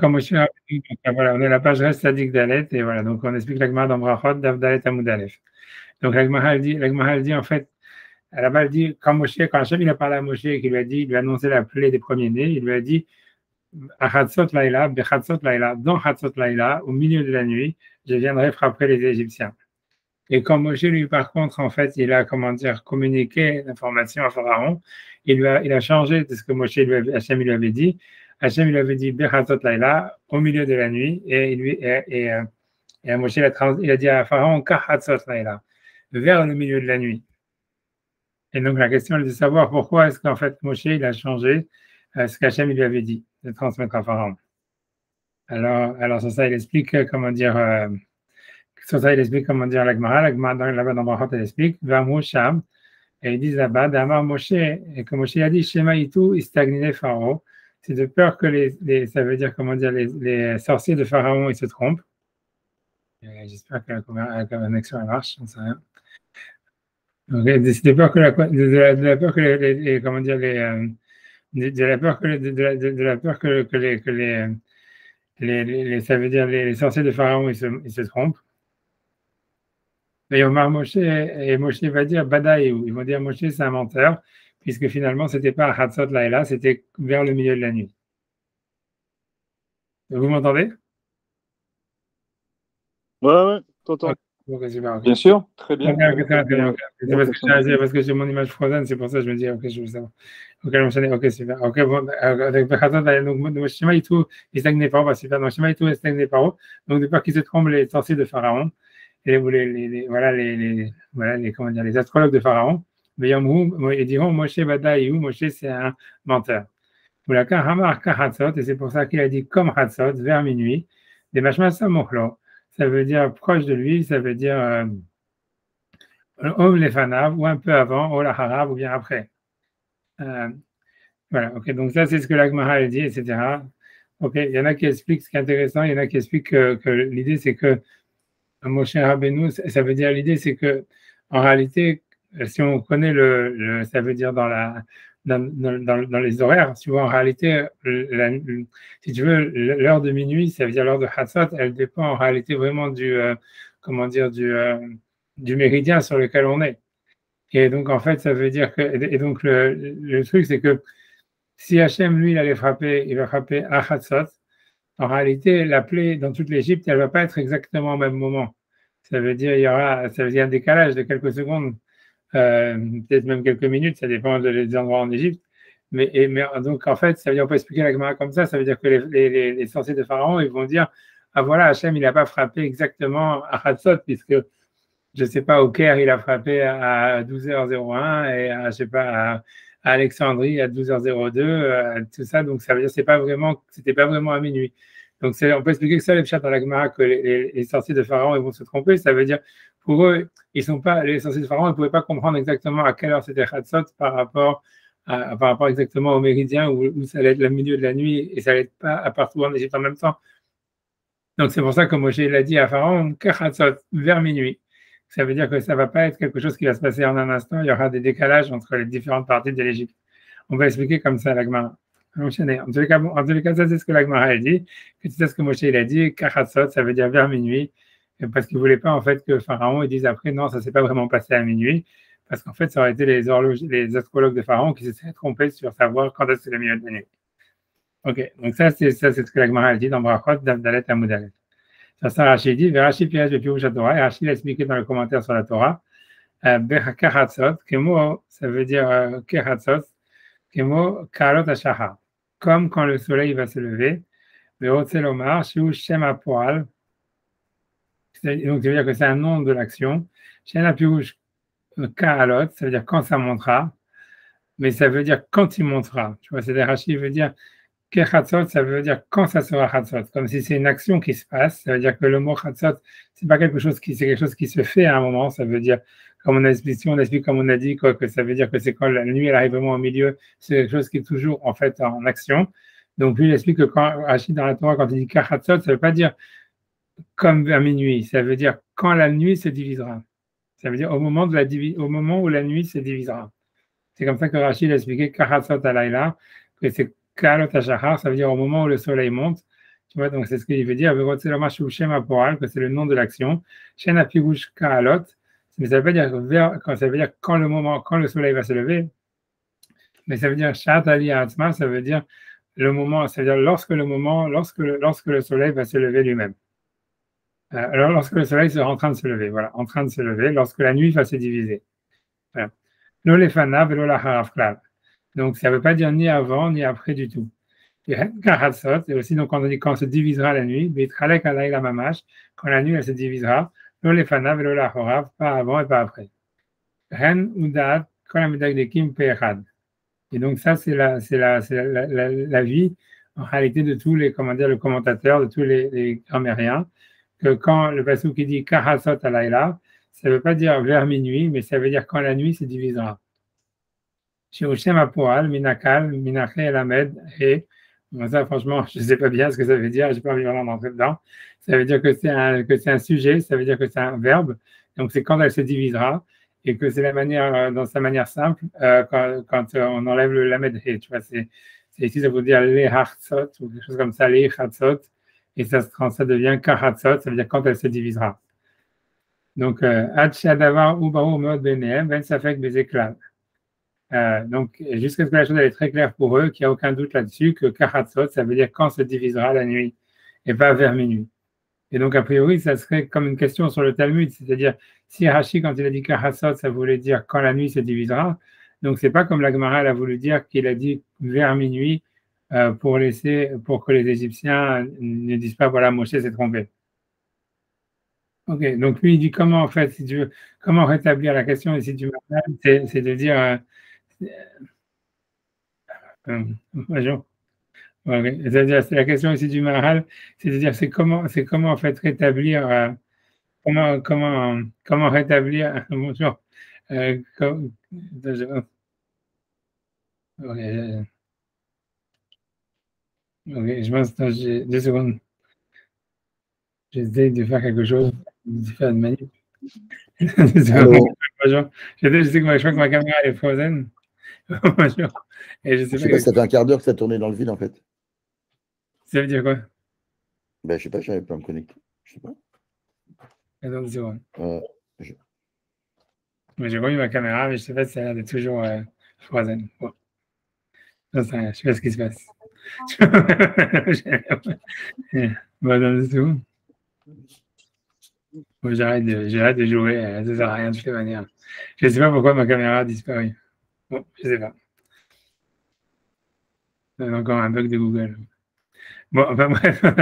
comme Moshe Rabbeinu, voilà, on est à la page Res Tzadik Dalet, et voilà, donc on explique la Gemara dans Brachot, Daf Dalet Amud Aleph. Donc la Gemara elle dit en fait, à la base, elle dit, quand Hachem il a parlé à Moshe et qu'il lui a dit, il lui a annoncé la plaie des premiers-nés, il lui a dit, à Hatzot Laïla, Bechatzot Laïla, dans Hatzot Laïla, au milieu de la nuit, je viendrai frapper les Égyptiens. Et quand Moshe, lui, par contre, en fait, il a, comment dire, communiqué l'information à Pharaon, il a changé de ce que Hachem lui avait dit. Hachem lui avait dit Bechatzot Laïla, au milieu de la nuit, et Moshe, il a dit à Pharaon Kachatzot Laïla, vers le milieu de la nuit. Et donc la question est de savoir pourquoi est-ce qu'en fait Moshe, il a changé ce qu'Hachem lui avait dit, de transmettre à Pharaon. Alors sur ça, il explique comment dire la Gemara là-bas dans Brachot, elle explique Vamru Sham, et ils disent là-bas d'Amar Moshe, et que Moshe a dit Shema Itu Istagnine Pharaon, c'est de peur que ça veut dire comment dire les sorciers de Pharaon ils se trompent. J'espère que la connexion elle marche, on sait rien. Donc, de peur que la peur que les comment dire de la peur que ça veut dire les sorciers de Pharaon ils se trompent. Et Moshe va dire Badaïou, ils vont dire Moshe c'est un menteur, puisque finalement c'était pas à Hatzot Laïla, c'était vers le milieu de la nuit. Vous m'entendez? Ouais, t'entends. Okay, bien sûr, très bien. C'est parce que j'ai mon image frozen, c'est pour ça que je me dis, ok, je veux savoir. Ok, super. Ok, bon, donc, Shema Itu, il stagne pas, super. Donc, Shema Itu, il stagne pas. Donc, de peur qu'ils se trompent les sorciers de Pharaon, et comment dire, les astrologues de Pharaon, mais ils diront, Moshe Badaïou, Moshe c'est un menteur. Et c'est pour ça qu'il a dit comme Hatzot, vers minuit, des machmas samochlo. Ça veut dire proche de lui, ça veut dire Om Lefanav, ou un peu avant, Ola Harav, ou bien après. Voilà, ok, donc ça c'est ce que la Gemara dit, etc. Ok, il y en a qui expliquent ce qui est intéressant, il y en a qui expliquent que l'idée c'est que Moshe Rabbeinu, ça veut dire l'idée c'est que en réalité, si on connaît ça veut dire dans les horaires, tu vois, en réalité, si tu veux, l'heure de minuit, ça veut dire l'heure de Hatzot, elle dépend en réalité vraiment du méridien sur lequel on est. Et donc, en fait, ça veut dire que, et donc, le truc, c'est que si Hachem, lui, il allait frapper, il va frapper à Hatzot, en réalité, la plaie dans toute l'Égypte, elle ne va pas être exactement au même moment. Ça veut dire, ça veut dire un décalage de quelques secondes, peut-être même quelques minutes, ça dépend des endroits en Égypte. Mais donc, en fait, ça veut dire, on peut expliquer la Gemara comme ça veut dire que les sorciers de Pharaon, ils vont dire, ah voilà, Hachem, il n'a pas frappé exactement à Hatzot, puisque, je ne sais pas, au Caire, il a frappé à 12h01 et je sais pas, à Alexandrie à 12h02, tout ça, donc ça veut dire que c'était pas vraiment à minuit. Donc on peut expliquer que ça, les pshat dans la Gemara, que les sorciers de Pharaon ils vont se tromper, ça veut dire, pour eux, les sorciers de Pharaon, ils ne pouvaient pas comprendre exactement à quelle heure c'était Hatzot par rapport exactement au méridien où ça allait être le milieu de la nuit et ça allait être pas à partout en Égypte en même temps. Donc c'est pour ça que Moshe l'a dit à Pharaon, Hatzot, vers minuit. Ça veut dire que ça ne va pas être quelque chose qui va se passer en un instant, il y aura des décalages entre les différentes parties de l'Égypte. On va expliquer comme ça la Gemara. En tous les cas, ça c'est ce que la Gemara a dit, que c'est ce que Moshe il a dit, Kachatzot, ça veut dire vers minuit, parce qu'il ne voulait pas en fait que Pharaon il dise après non, ça ne s'est pas vraiment passé à minuit, parce qu'en fait ça aurait été les astrologues de Pharaon qui se seraient trompés sur savoir quand est-ce que c'est le milieu de la nuit. Ok, donc ça c'est ce que la Gemara a dit dans Brachot, Dalet Amud Aleph. Ça, Rashi dit, Rashi Piège de Pirouche à Torah, et Rashi l'a expliqué dans le commentaire sur la Torah, Kachatzot, Kemo, ça veut dire Kachatzot, Kemo, Karot Ashahar, comme quand le soleil va se lever, Veotzelomar, Shiu Shem Apoal, donc ça veut dire que c'est un nom de l'action, Shem Pirouche, Kaalot, ça veut dire quand ça montera, mais ça veut dire quand il montera, tu vois, c'est-à-dire Rashi veut dire Kechatzot, ça veut dire quand ça sera Chatzot, comme si c'est une action qui se passe. Ça veut dire que le mot Chatzot, c'est pas quelque chose c'est quelque chose qui se fait à un moment. Ça veut dire, comme on explique comme on a dit, que ça veut dire que c'est quand la nuit elle arrive vraiment au milieu, c'est quelque chose qui est toujours en fait en action. Donc lui il explique que quand Rachid dans la Torah, quand il dit Kechatzot, ça veut pas dire comme vers minuit, ça veut dire quand la nuit se divisera. Ça veut dire au moment où la nuit se divisera. C'est comme ça que Rachid a expliqué Kechatzot alayla, que c'est Kalot Ashachar, ça veut dire au moment où le soleil monte. Tu vois, donc c'est ce qu'il veut dire, que c'est le nom de l'action. Shena Pirouche Kaalot, mais ça veut pas dire ça veut dire quand le soleil va se lever, mais ça veut dire Shat Ali Atzma, ça veut dire le moment, c'est-à-dire lorsque le soleil va se lever lui-même. Alors lorsque le soleil sera en train de se lever, voilà, en train de se lever, lorsque la nuit va se diviser. Voilà. Lo lefanav velo lacharav klal. Donc ça ne veut pas dire ni avant ni après du tout. Et aussi, donc, quand on dit quand se divisera la nuit, quand la nuit elle se divisera, lo lefanav velo lachorav, pas avant et pas après. Ren udat kol hamidagdekim pe'echad. Et donc ça, c'est la vie, en réalité, de tous les, comment dire, le commentateur, de tous les grammairiens, que quand le passage qui dit Kahasot alayla, ça ne veut pas dire vers minuit, mais ça veut dire quand la nuit se divisera. Shirushem Apoal, Minakal, Minaché Elamed, et ça, franchement, je ne sais pas bien ce que ça veut dire, je n'ai pas envie vraiment d'entrer dedans. Ça veut dire que c'est un sujet, ça veut dire que c'est un verbe, donc c'est quand elle se divisera, et que c'est la manière, dans sa manière simple, quand on enlève le lamed he, tu vois, c'est ici, ça veut dire les hartzot, ou quelque chose comme ça, les hatzot, et ça devient kahatzot, ça veut dire quand elle se divisera. Donc, ad shadavar ou barou meod benehem, ben safek bezeklan. Donc, jusqu'à ce que la chose elle est très claire pour eux, qu'il n'y a aucun doute là-dessus, que Kahatzot, ça veut dire quand se divisera la nuit, et pas vers minuit. Et donc, a priori, ça serait comme une question sur le Talmud, c'est-à-dire, si Rashi, quand il a dit Kahatzot, ça voulait dire quand la nuit se divisera, donc c'est pas comme la Gemara a voulu dire qu'il a dit vers minuit, pour que les Égyptiens ne disent pas, voilà, Moshe s'est trompé. Ok, donc lui, il dit comment, en fait, si tu veux, comment rétablir la question, et si tu me c'est de dire, bonjour. Ouais, c'est-à-dire, c'est la question ici du Maharal, c'est-à-dire c'est comment en fait rétablir, comment rétablir, bonjour, attends, ok, je pense, attends, j'ai 2 secondes, j'essaie de faire quelque chose, de faire une manip. 2 secondes, Allô. bonjour, je sais que je crois que ma caméra est frozen, bonjour, et je sais Je pas sais pas si ça fait un quart d'heure que ça tournait dans le vide en fait. ça veut dire quoi? Ben, je sais pas, j'avais pas à me connecter. Je sais pas. Attends 2 secondes. Je- Mais j'ai remis ma caméra, mais je sais pas si ça a l'air d'être toujours frozen. Bon, ça, je sais pas ce qui se passe. Bon, dans 2 secondes. Bon, j'arrête de jouer, ça sert à rien de toute manière. Je sais pas pourquoi ma caméra a disparu. Bon, je sais pas. C'est encore un bug de Google. Bon, enfin bref, bon,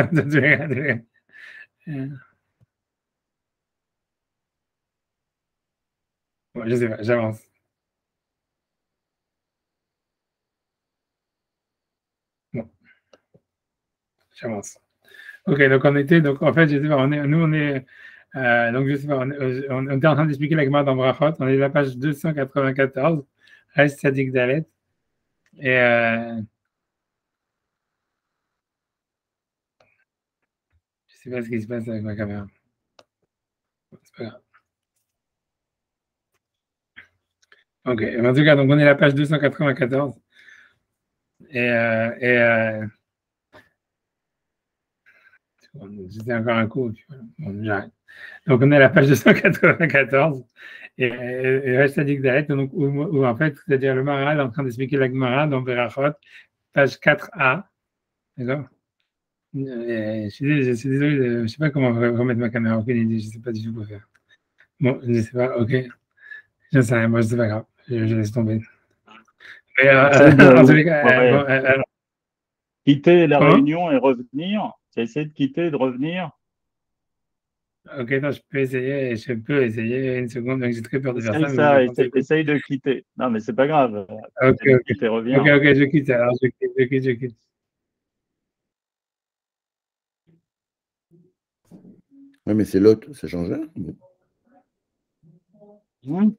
je sais pas, j'avance. Bon, j'avance. Ok, donc en fait, je sais pas, donc je sais pas, on était en train d'expliquer la Gemara dans Brachot, on est à la page 294, Reste Sadik Dalet, et je sais pas ce qui se passe avec ma caméra. Bon, c'est pas grave. Ok, en tout cas, donc on est à la page 294, et c'était encore un coup, bon, j'arrête. Donc on est à la page 294, et Reste Sadik Dalet, donc où en fait, c'est-à-dire le Maharal est en train d'expliquer la Gemara dans Berachot, page 4a, d'accord? Je suis désolé, je ne sais pas comment remettre ma caméra, aucune idée, je ne sais pas du tout quoi faire. Bon, je ne sais pas, ok, je ne sais rien, moi, c'est pas grave, je laisse tomber. Mais en tous les cas, bon, alors, quitter la comment? réunion et revenir. J'ai essayé de quitter et de revenir. Ok, non, je peux essayer une seconde, donc j'ai très peur de faire Essaye ça, mais bon, je ça, vais tenter le coup. essaye de quitter. Non, mais c'est pas grave. Ok, Essaye de ok, quitter et ok, reviens. ok, je quitte, alors je quitte. Ouais, mais c'est l'autre, ça change rien. Hum.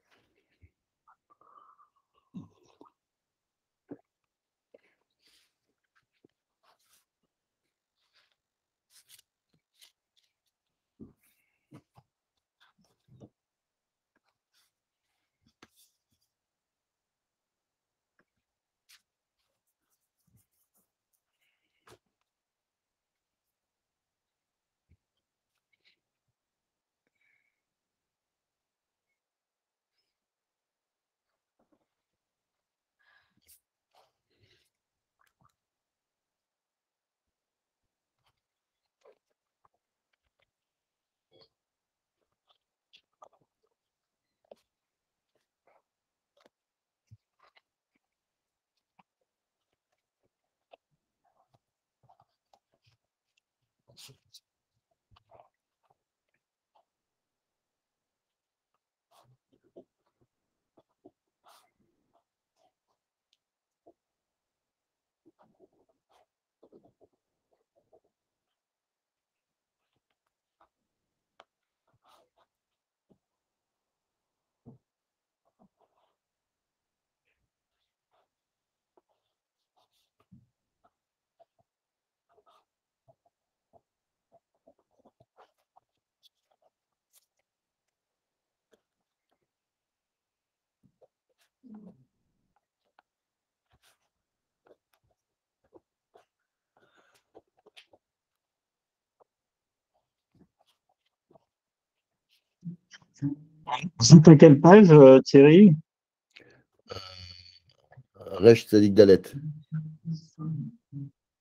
C'était quelle page, Thierry? Resh Tzadik Dalet.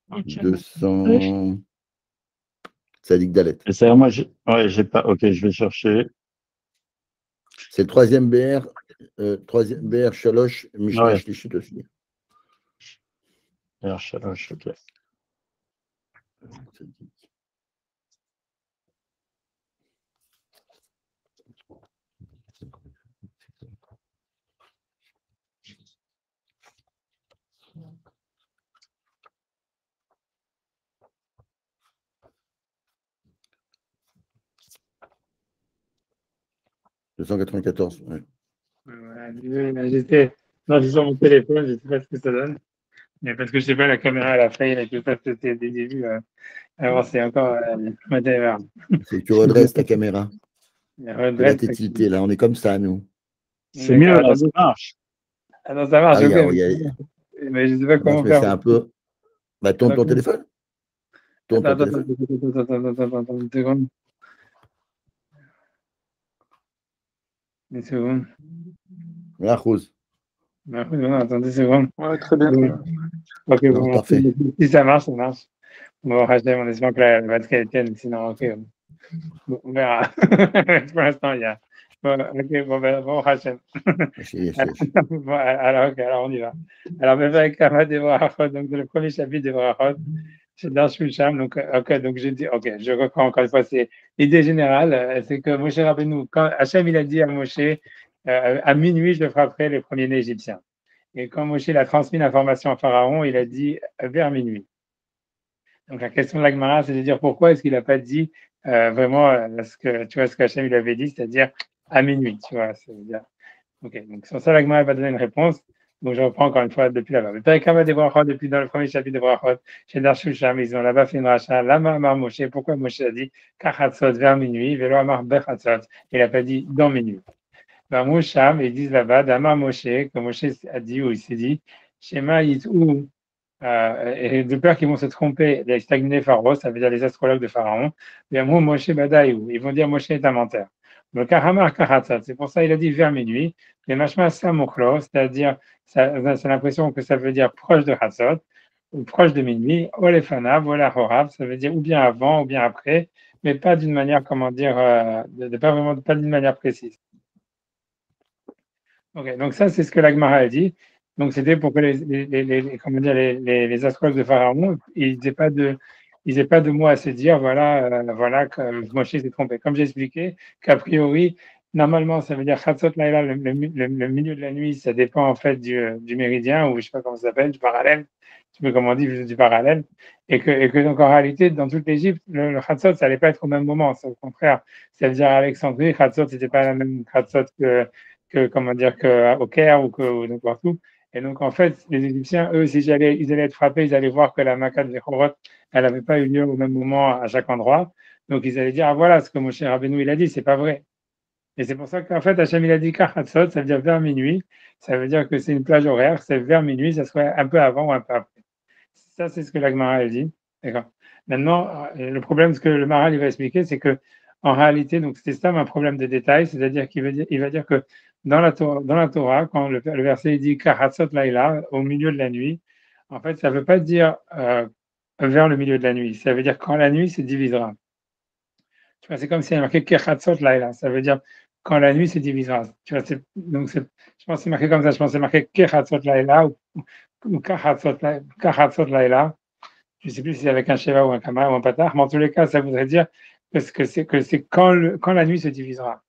Ok. 200. Tzadik Dalet. Et c'est moi, j'ai pas. Ok, je vais chercher. C'est le troisième BR. Troisième BR Shalosh Mishnah Ouais. Shlishit aussi. Alors, Shalosh, ok. « 294. Ouais. Voilà, j'étais sur mon téléphone, je ne sais pas ce que ça donne. Mais parce que je sais pas, la caméra à la faille et tout ça, c'était des débuts. Alors, c'est encore whatever. C'est que tu redresses ta caméra. La Fais la redresse, tétilité, là. On est comme ça, nous. C'est mieux, d'accord, là, ça attendez. marche. Ah non, ça marche, Ah, ok. il y a- Mais je ne sais pas ça marche, comment mais faire. c'est un peu. Bah, tourne ton Attends, téléphone. Tourne ton attends, téléphone. attends, une seconde. Une seconde. La rose. Non, attends 2 secondes. Ouais, très bien. Oui. Ok, Non, bon, parfait. si ça marche, ça marche. Bon, Rachem, on espère que la batterie tienne, sinon, ok. Bon, on verra. Pour l'instant, il y a. Bon, ok, bon, Rachem. Bon, alors, ok, alors on y va. Alors, avec Kama de Brachot, donc le premier chapitre de Brachot, c'est dans Shulcham. Donc, ok, donc j'ai dit, ok, je reprends encore une fois, c'est l'idée générale, c'est que Moshe Rabbeinu, quand Hachem il a dit à Moshe, à minuit, je frapperai les premiers-nés égyptiens. Et quand Moshe a transmis l'information à Pharaon, il a dit vers minuit. Donc la question de l'Agmara, c'est de dire pourquoi est-ce qu'il n'a pas dit vraiment ce que tu vois ce qu'Hachem il avait dit, c'est-à-dire à minuit, tu vois. C'est-à-dire, ok, donc sur ça l'Agmara va donner une réponse. Donc je reprends encore une fois depuis là-bas. Mais Perikama des Brachot, depuis dans le premier chapitre de Brachot, chez Darshusham, ils ont là-bas fait une rachat. Lama Amar Moshe, pourquoi Moshe a dit Kachatzot vers minuit, Velo Amar Bechatzot, il n'a pas dit dans minuit. Ben Moucham, ils disent là-bas, Damar Moshe, que Moshe a dit ou il s'est dit, Shema Yitzou, et de peur qu'ils vont se tromper, les stagné Pharaon, ça veut dire les astrologues de Pharaon, bien moi Moshe Badaïou, ils vont dire Moshe est un menteur. Le Kahamar Karatzat, c'est pour ça il a dit vers minuit, les Mashma Samokhlo, c'est-à-dire, c'est l'impression que ça veut dire proche de Hatzot, ou proche de minuit, Olefana, Vola Horav, ça veut dire ou bien avant ou bien après, mais pas d'une manière, comment dire, pas vraiment, pas d'une manière précise. Ok, donc ça, c'est ce que l'Agmara a dit. Donc, c'était pour que comment dire, les astrologues de Pharaon, ils n'aient pas de mots à se dire, voilà, que Moshe s'est trompé. Comme j'ai expliqué, qu'a priori, normalement, ça veut dire Chatzot Laïla, le milieu de la nuit, ça dépend en fait du méridien, ou je sais pas comment ça s'appelle, du parallèle, je sais pas comment on dit, du parallèle, et que donc en réalité, dans toute l'Égypte, le Chatzot, ça n'allait pas être au même moment, c'est au contraire. Ça veut dire à Alexandrie, Chatzot, c'était pas la même Chatzot comment dire, qu'au Caire ou n'importe où. Et donc, en fait, les Égyptiens, eux, si ils allaient être frappés, ils allaient voir que la Makat de Chorot, elle n'avait pas eu lieu au même moment à chaque endroit. Donc, ils allaient dire, ah voilà, ce que Moshe Rabbeinu, il a dit, c'est pas vrai. Et c'est pour ça qu'en fait, Hachem, il a dit Kachatzot, ça veut dire vers minuit. Ça veut dire que c'est une plage horaire, c'est vers minuit, ça serait un peu avant ou un peu après. Ça, c'est ce que l'Agmara a dit. D'accord. Maintenant, le problème, ce que le Maral il va expliquer, c'est que en réalité, donc c'est ça un problème de détail, c'est-à-dire il va dire que dans la Torah, quand le verset dit Kahatzot Laïla, au milieu de la nuit, en fait, ça ne veut pas dire vers le milieu de la nuit, ça veut dire quand la nuit se divisera. Tu vois, c'est comme s'il y a marqué Kahatzot Laïla, ça veut dire quand la nuit se divisera. Tu vois, donc je pense que c'est marqué comme ça, je pense que c'est marqué Kahatzot Laïla ou Kahatzot Laïla. je ne sais plus si c'est avec un Sheva ou un Kama ou un Patach, mais en tous les cas, ça voudrait dire que c'est quand la nuit se divisera.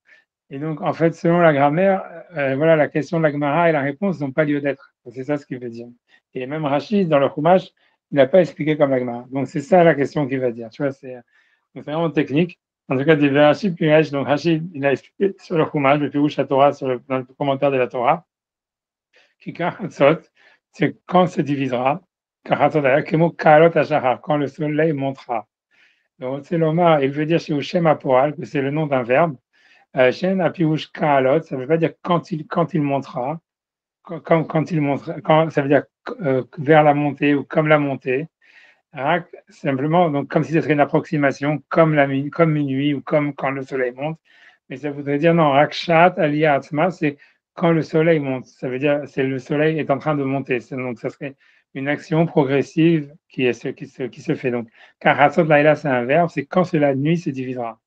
Et donc, en fait, selon la grammaire, voilà, la question de la Gemara et la réponse n'ont pas lieu d'être. C'est ça ce qu'il veut dire. Et même Rachid, dans le Chumash, il n'a pas expliqué comme la Gemara. Donc, c'est ça la question qu'il va dire. Tu vois, c'est vraiment technique. En tout cas, des Rachid, puis donc Rachid, il a expliqué sur le Chumash, le Pirouche à Torah, dans le commentaire de la Torah, c'est quand se divisera, quand le soleil montera. Donc, c'est l'Omar, il veut dire chez Shem Apoal, que c'est le nom d'un verbe. Shen Apiouche Kaalot, ça ne veut pas dire quand il montera, quand il montre, ça veut dire vers la montée ou comme la montée. Rak, simplement, donc comme si ce serait une approximation, comme minuit ou comme quand le soleil monte. Mais ça voudrait dire non, Rakshat Aliyah Atma, c'est quand le soleil monte. Ça veut dire c'est le soleil est en train de monter. Donc ça serait une action progressive qui se fait. Donc, car Hatzot Laïla, c'est un verbe, c'est quand la nuit se divisera.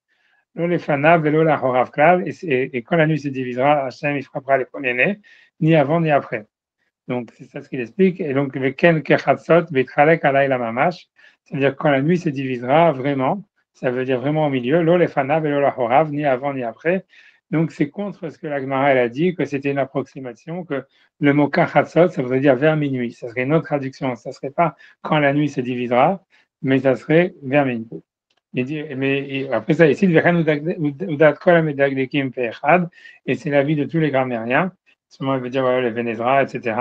Et quand la nuit se divisera, Hachem il frappera les premiers-nés, ni avant ni après. Donc c'est ça ce qu'il explique. Et donc c'est-à-dire quand la nuit se divisera vraiment, ça veut dire vraiment au milieu, ni avant ni après. Donc c'est contre ce que la Gemara elle a dit, que c'était une approximation, que le mot kachatzot, ça voudrait dire vers minuit. Ça serait une autre traduction. Ça serait pas quand la nuit se divisera, mais ça serait vers minuit. Il dit, mais après ça, ici, et c'est l'avis de tous les grammairiens. Seulement, il veut dire voilà, les Vénézra, etc.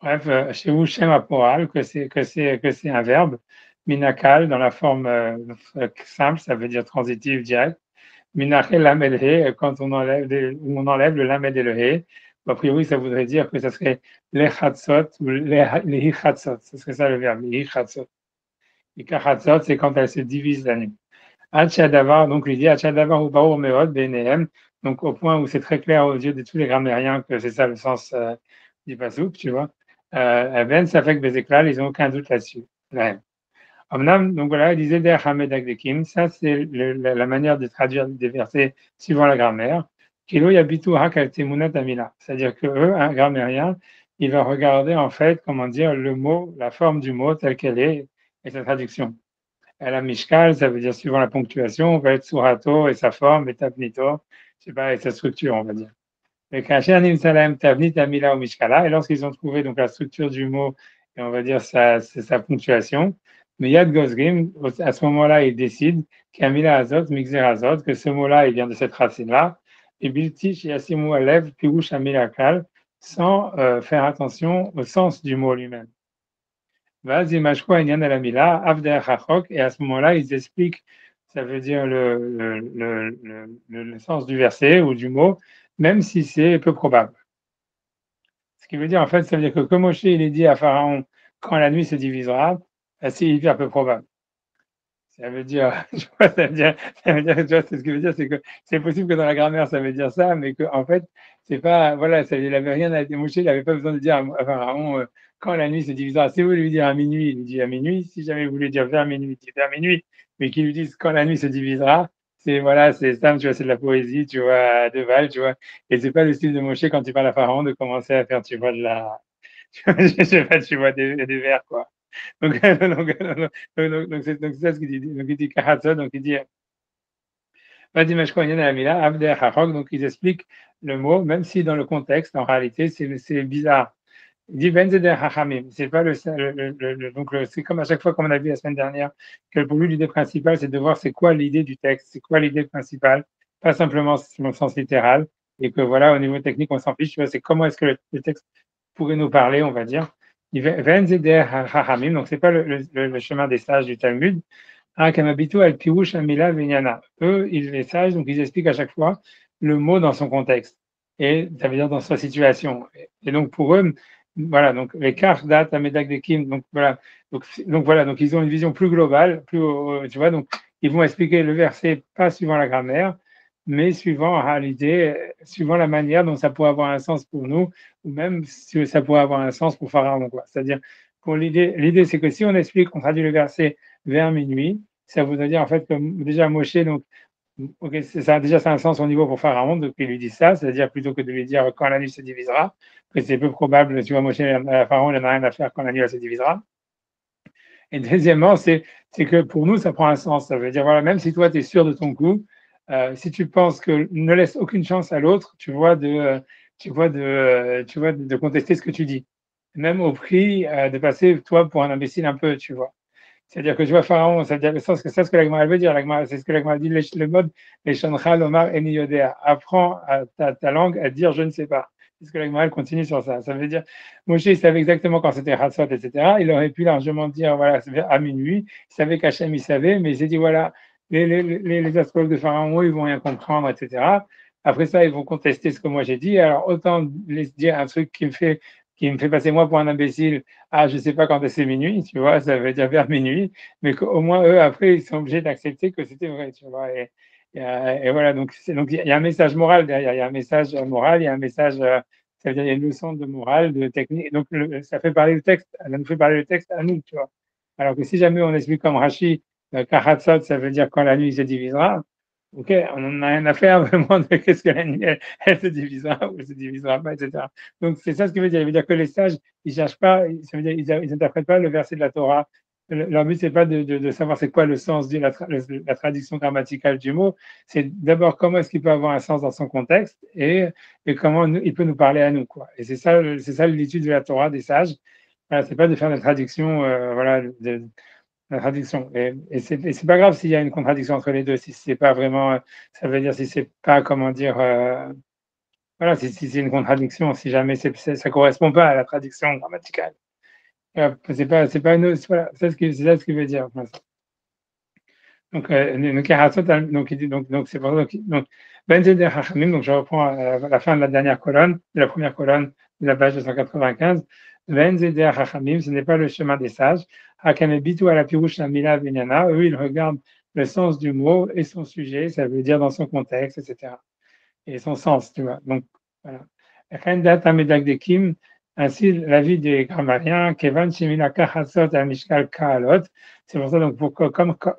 Bref, chez vous, Shem Apoal, que c'est un verbe. Minakal, dans la forme simple, ça veut dire transitif direct. Minachel Lamed He, quand on enlève le Lamed et le He. A priori, ça voudrait dire que ça serait les Chatzot ou les Hichatzot. Ce serait ça le verbe, les Hichatzot. Et Kachatzot, c'est quand elle se divise la nuit. Hachadavar, donc il dit Hachadavar ou Baour Meod, BNM, donc au point où c'est très clair aux yeux de tous les grammairiens que c'est ça le sens du pasouk, tu vois. Ben, ça fait que Bezeklal, ils n'ont aucun doute là-dessus. Omnam, donc voilà, il disait Der Hamed Agdekim, ça c'est la manière de traduire des versets suivant la grammaire. Kilo Yabitu Hakal Temunat Amila, c'est-à-dire que eux, un grammairien, il va regarder en fait, comment dire, le mot, la forme du mot telle qu'elle est et sa traduction. La mishkal, ça veut dire suivant la ponctuation, on va être surato et sa forme, et tapnito, je sais pas, et sa structure, on va dire. Mais kasher salem tavnit amila ou mishkala, et lorsqu'ils ont trouvé donc la structure du mot, et on va dire c'est sa ponctuation, mais yad gosgrim, à ce moment-là, ils décident qu'amila azot, mixer azot, que ce mot-là, il vient de cette racine-là, et biltish yasimu alev, pirouche amila kal, sans faire attention au sens du mot lui-même. Et à ce moment-là, ils expliquent, ça veut dire le sens du verset ou du mot, même si c'est peu probable. Ce qui veut dire, en fait, ça veut dire que comme Moshe, il est dit à Pharaon, quand la nuit se divisera, c'est hyper peu probable. Ça veut dire, tu vois, tu vois, c'est ce que veut dire, c'est que c'est possible que dans la grammaire, ça veut dire ça, mais qu'en fait, c'est pas, voilà, il n'avait rien à dire. Moshe, il n'avait pas besoin de dire à Pharaon, quand la nuit se divisera. Si vous voulez lui dire à minuit, il lui dit à minuit. Si jamais vous voulez dire vers minuit, il dit vers minuit. Mais qu'il lui dise quand la nuit se divisera, voilà, c'est ça, tu vois, c'est de la poésie, tu vois, de Val, tu vois. Et c'est pas le style de Moshe quand tu parles à Pharaon de commencer à faire, tu vois, je sais pas, tu vois, des vers, quoi. Donc, c'est ça ce qu'il dit. Donc, il dit Kahatsa, donc il dit donc ils expliquent le mot, même si dans le contexte, en réalité, c'est bizarre. Il dit Benzeder Hachamim. C'est pas donc c'est comme à chaque fois, comme on a vu la semaine dernière, que pour lui, l'idée principale, c'est de voir c'est quoi l'idée du texte, c'est quoi l'idée principale, pas simplement le sens littéral, et que voilà, au niveau technique, on s'en fiche, tu vois, c'est comment est-ce que le texte pourrait nous parler, on va dire. Benzeder Hachamim, donc c'est pas le chemin des sages du Talmud. Eux, les sages, donc ils expliquent à chaque fois le mot dans son contexte, et ça veut dire dans sa situation. Et donc pour eux, voilà, donc les cartes datent à Medak de Kim, donc voilà, donc ils ont une vision plus globale, tu vois, donc ils vont expliquer le verset pas suivant la grammaire, mais suivant en réalité, suivant la manière dont ça pourrait avoir un sens pour nous, ou même si ça pourrait avoir un sens pour Pharaon, quoi. C'est-à-dire, pour l'idée, c'est que si on explique, on traduit le verset vers minuit, ça voudrait dire en fait que déjà Moshe, donc, ok, ça a un sens au niveau pour Pharaon, donc il lui dit ça, c'est-à-dire plutôt que de lui dire quand la nuit se divisera, que c'est peu probable, tu vois, Moshe, Pharaon, il n'a rien à faire quand la nuit se divisera. Et deuxièmement, c'est que pour nous, ça prend un sens. Ça veut dire, voilà, même si toi, tu es sûr de ton coup, si tu penses que ne laisse aucune chance à l'autre, de contester ce que tu dis. Même au prix de passer, toi, pour un imbécile un peu, tu vois. C'est-à-dire que je vois Pharaon, ça veut dire que c'est ce que la Gemara veut dire. C'est ce que la Gemara dit, le mode, les Shancha, Lomar, Eni Yodea. Apprends ta langue à dire je ne sais pas. C'est ce que la Gemara continue sur ça. Ça veut dire, Moshe, il savait exactement quand c'était Hatzot, etc. Il aurait pu largement dire, voilà, à minuit. Il savait qu'Hachem, il savait, mais il s'est dit, voilà, les astrologues de Pharaon, ils vont rien comprendre, etc. Après ça, ils vont contester ce que moi j'ai dit. Alors, autant les dire un truc qui me fait passer moi pour un imbécile. Ah, je sais pas quand c'est minuit, tu vois, ça veut dire vers minuit, mais qu'au moins eux, après, ils sont obligés d'accepter que c'était vrai, tu vois. Et voilà, donc il y a un message moral derrière, il y a un message moral, il y a un message, ça veut dire il y a une leçon de morale, de technique. Donc ça fait parler le texte, ça nous fait parler le texte à nous, tu vois. Alors que si jamais on explique comme Rashi, Kahatzot, ça veut dire quand la nuit se divisera. Ok, on n'en a rien à faire vraiment de qu'est-ce que la nuit, elle se divisera ou elle se divisera pas, etc. Donc c'est ça ce qui veut dire. Il veut dire que les sages, ils cherchent pas, ça veut dire ils n'interprètent pas le verset de la Torah. Leur but c'est pas de savoir c'est quoi le sens de la traduction grammaticale du mot. C'est d'abord comment est-ce qu'il peut avoir un sens dans son contexte et comment il peut nous parler à nous, quoi. Et c'est ça l'étude de la Torah des sages. Voilà, c'est pas de faire la traduction, voilà, la traduction. Et c'est pas grave s'il y a une contradiction entre les deux, si c'est pas vraiment, ça veut dire si c'est pas, comment dire, voilà, si c'est une contradiction, si jamais ça correspond pas à la traduction grammaticale. C'est pas une, voilà, c'est ça ce qu'il veut dire. Enfin, donc, il dit, donc, c'est pour ça, donc, Ben Zeder Hachamim, donc je reprends à la fin de la dernière colonne, de la première colonne de la page 295. Ben Zeder Hachamim, ce n'est pas le chemin des sages. Hakamebitu à la pirouche la mila vinyana, eux, ils regardent le sens du mot et son sujet, ça veut dire dans son contexte, etc. Et son sens, tu vois. Donc, voilà. Ainsi, l'avis des grammariens, Kevan Shemilaka Hassot al Mishkal Kaalot, c'est pour ça, donc,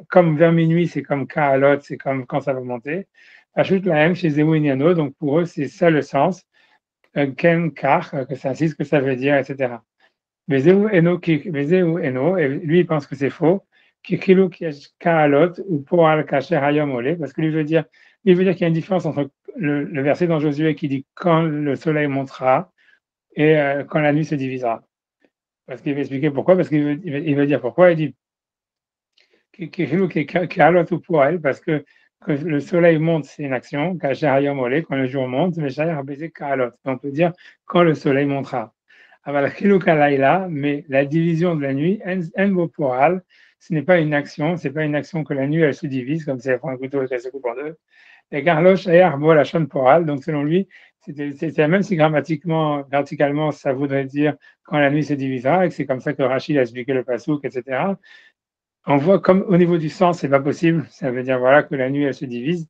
comme vers minuit, c'est comme Kaalot, c'est comme quand ça va monter. Ajoute la M chez Zéou Inyano, donc pour eux, c'est ça le sens. Ken Kar, que c'est ainsi ce que ça veut dire, etc. Vezeu Eno, et lui, il pense que c'est faux. Kikilu Kaalot, ou Poal Kacher Hayom Ole, parce que lui veut dire qu'il y a une différence entre le verset dans Josué qui dit quand le soleil montera et quand la nuit se divisera. Parce qu'il va expliquer pourquoi, parce qu'il veut dire pourquoi. Il dit parce que le soleil monte, c'est une action, quand le jour monte, on peut dire quand le soleil montera. Mais la division de la nuit, ce n'est pas une action, c'est pas une action que la nuit elle se divise, comme si elle prend un couteau et qu'elle se coupe en deux. Et Carloche et Arbo la chaîne porale, donc selon lui, c'est même si grammaticalement, ça voudrait dire quand la nuit se divisera, et que c'est comme ça que Rachid a expliqué le pasouk, etc. On voit comme au niveau du sens, c'est pas possible. Ça veut dire voilà que la nuit elle se divise,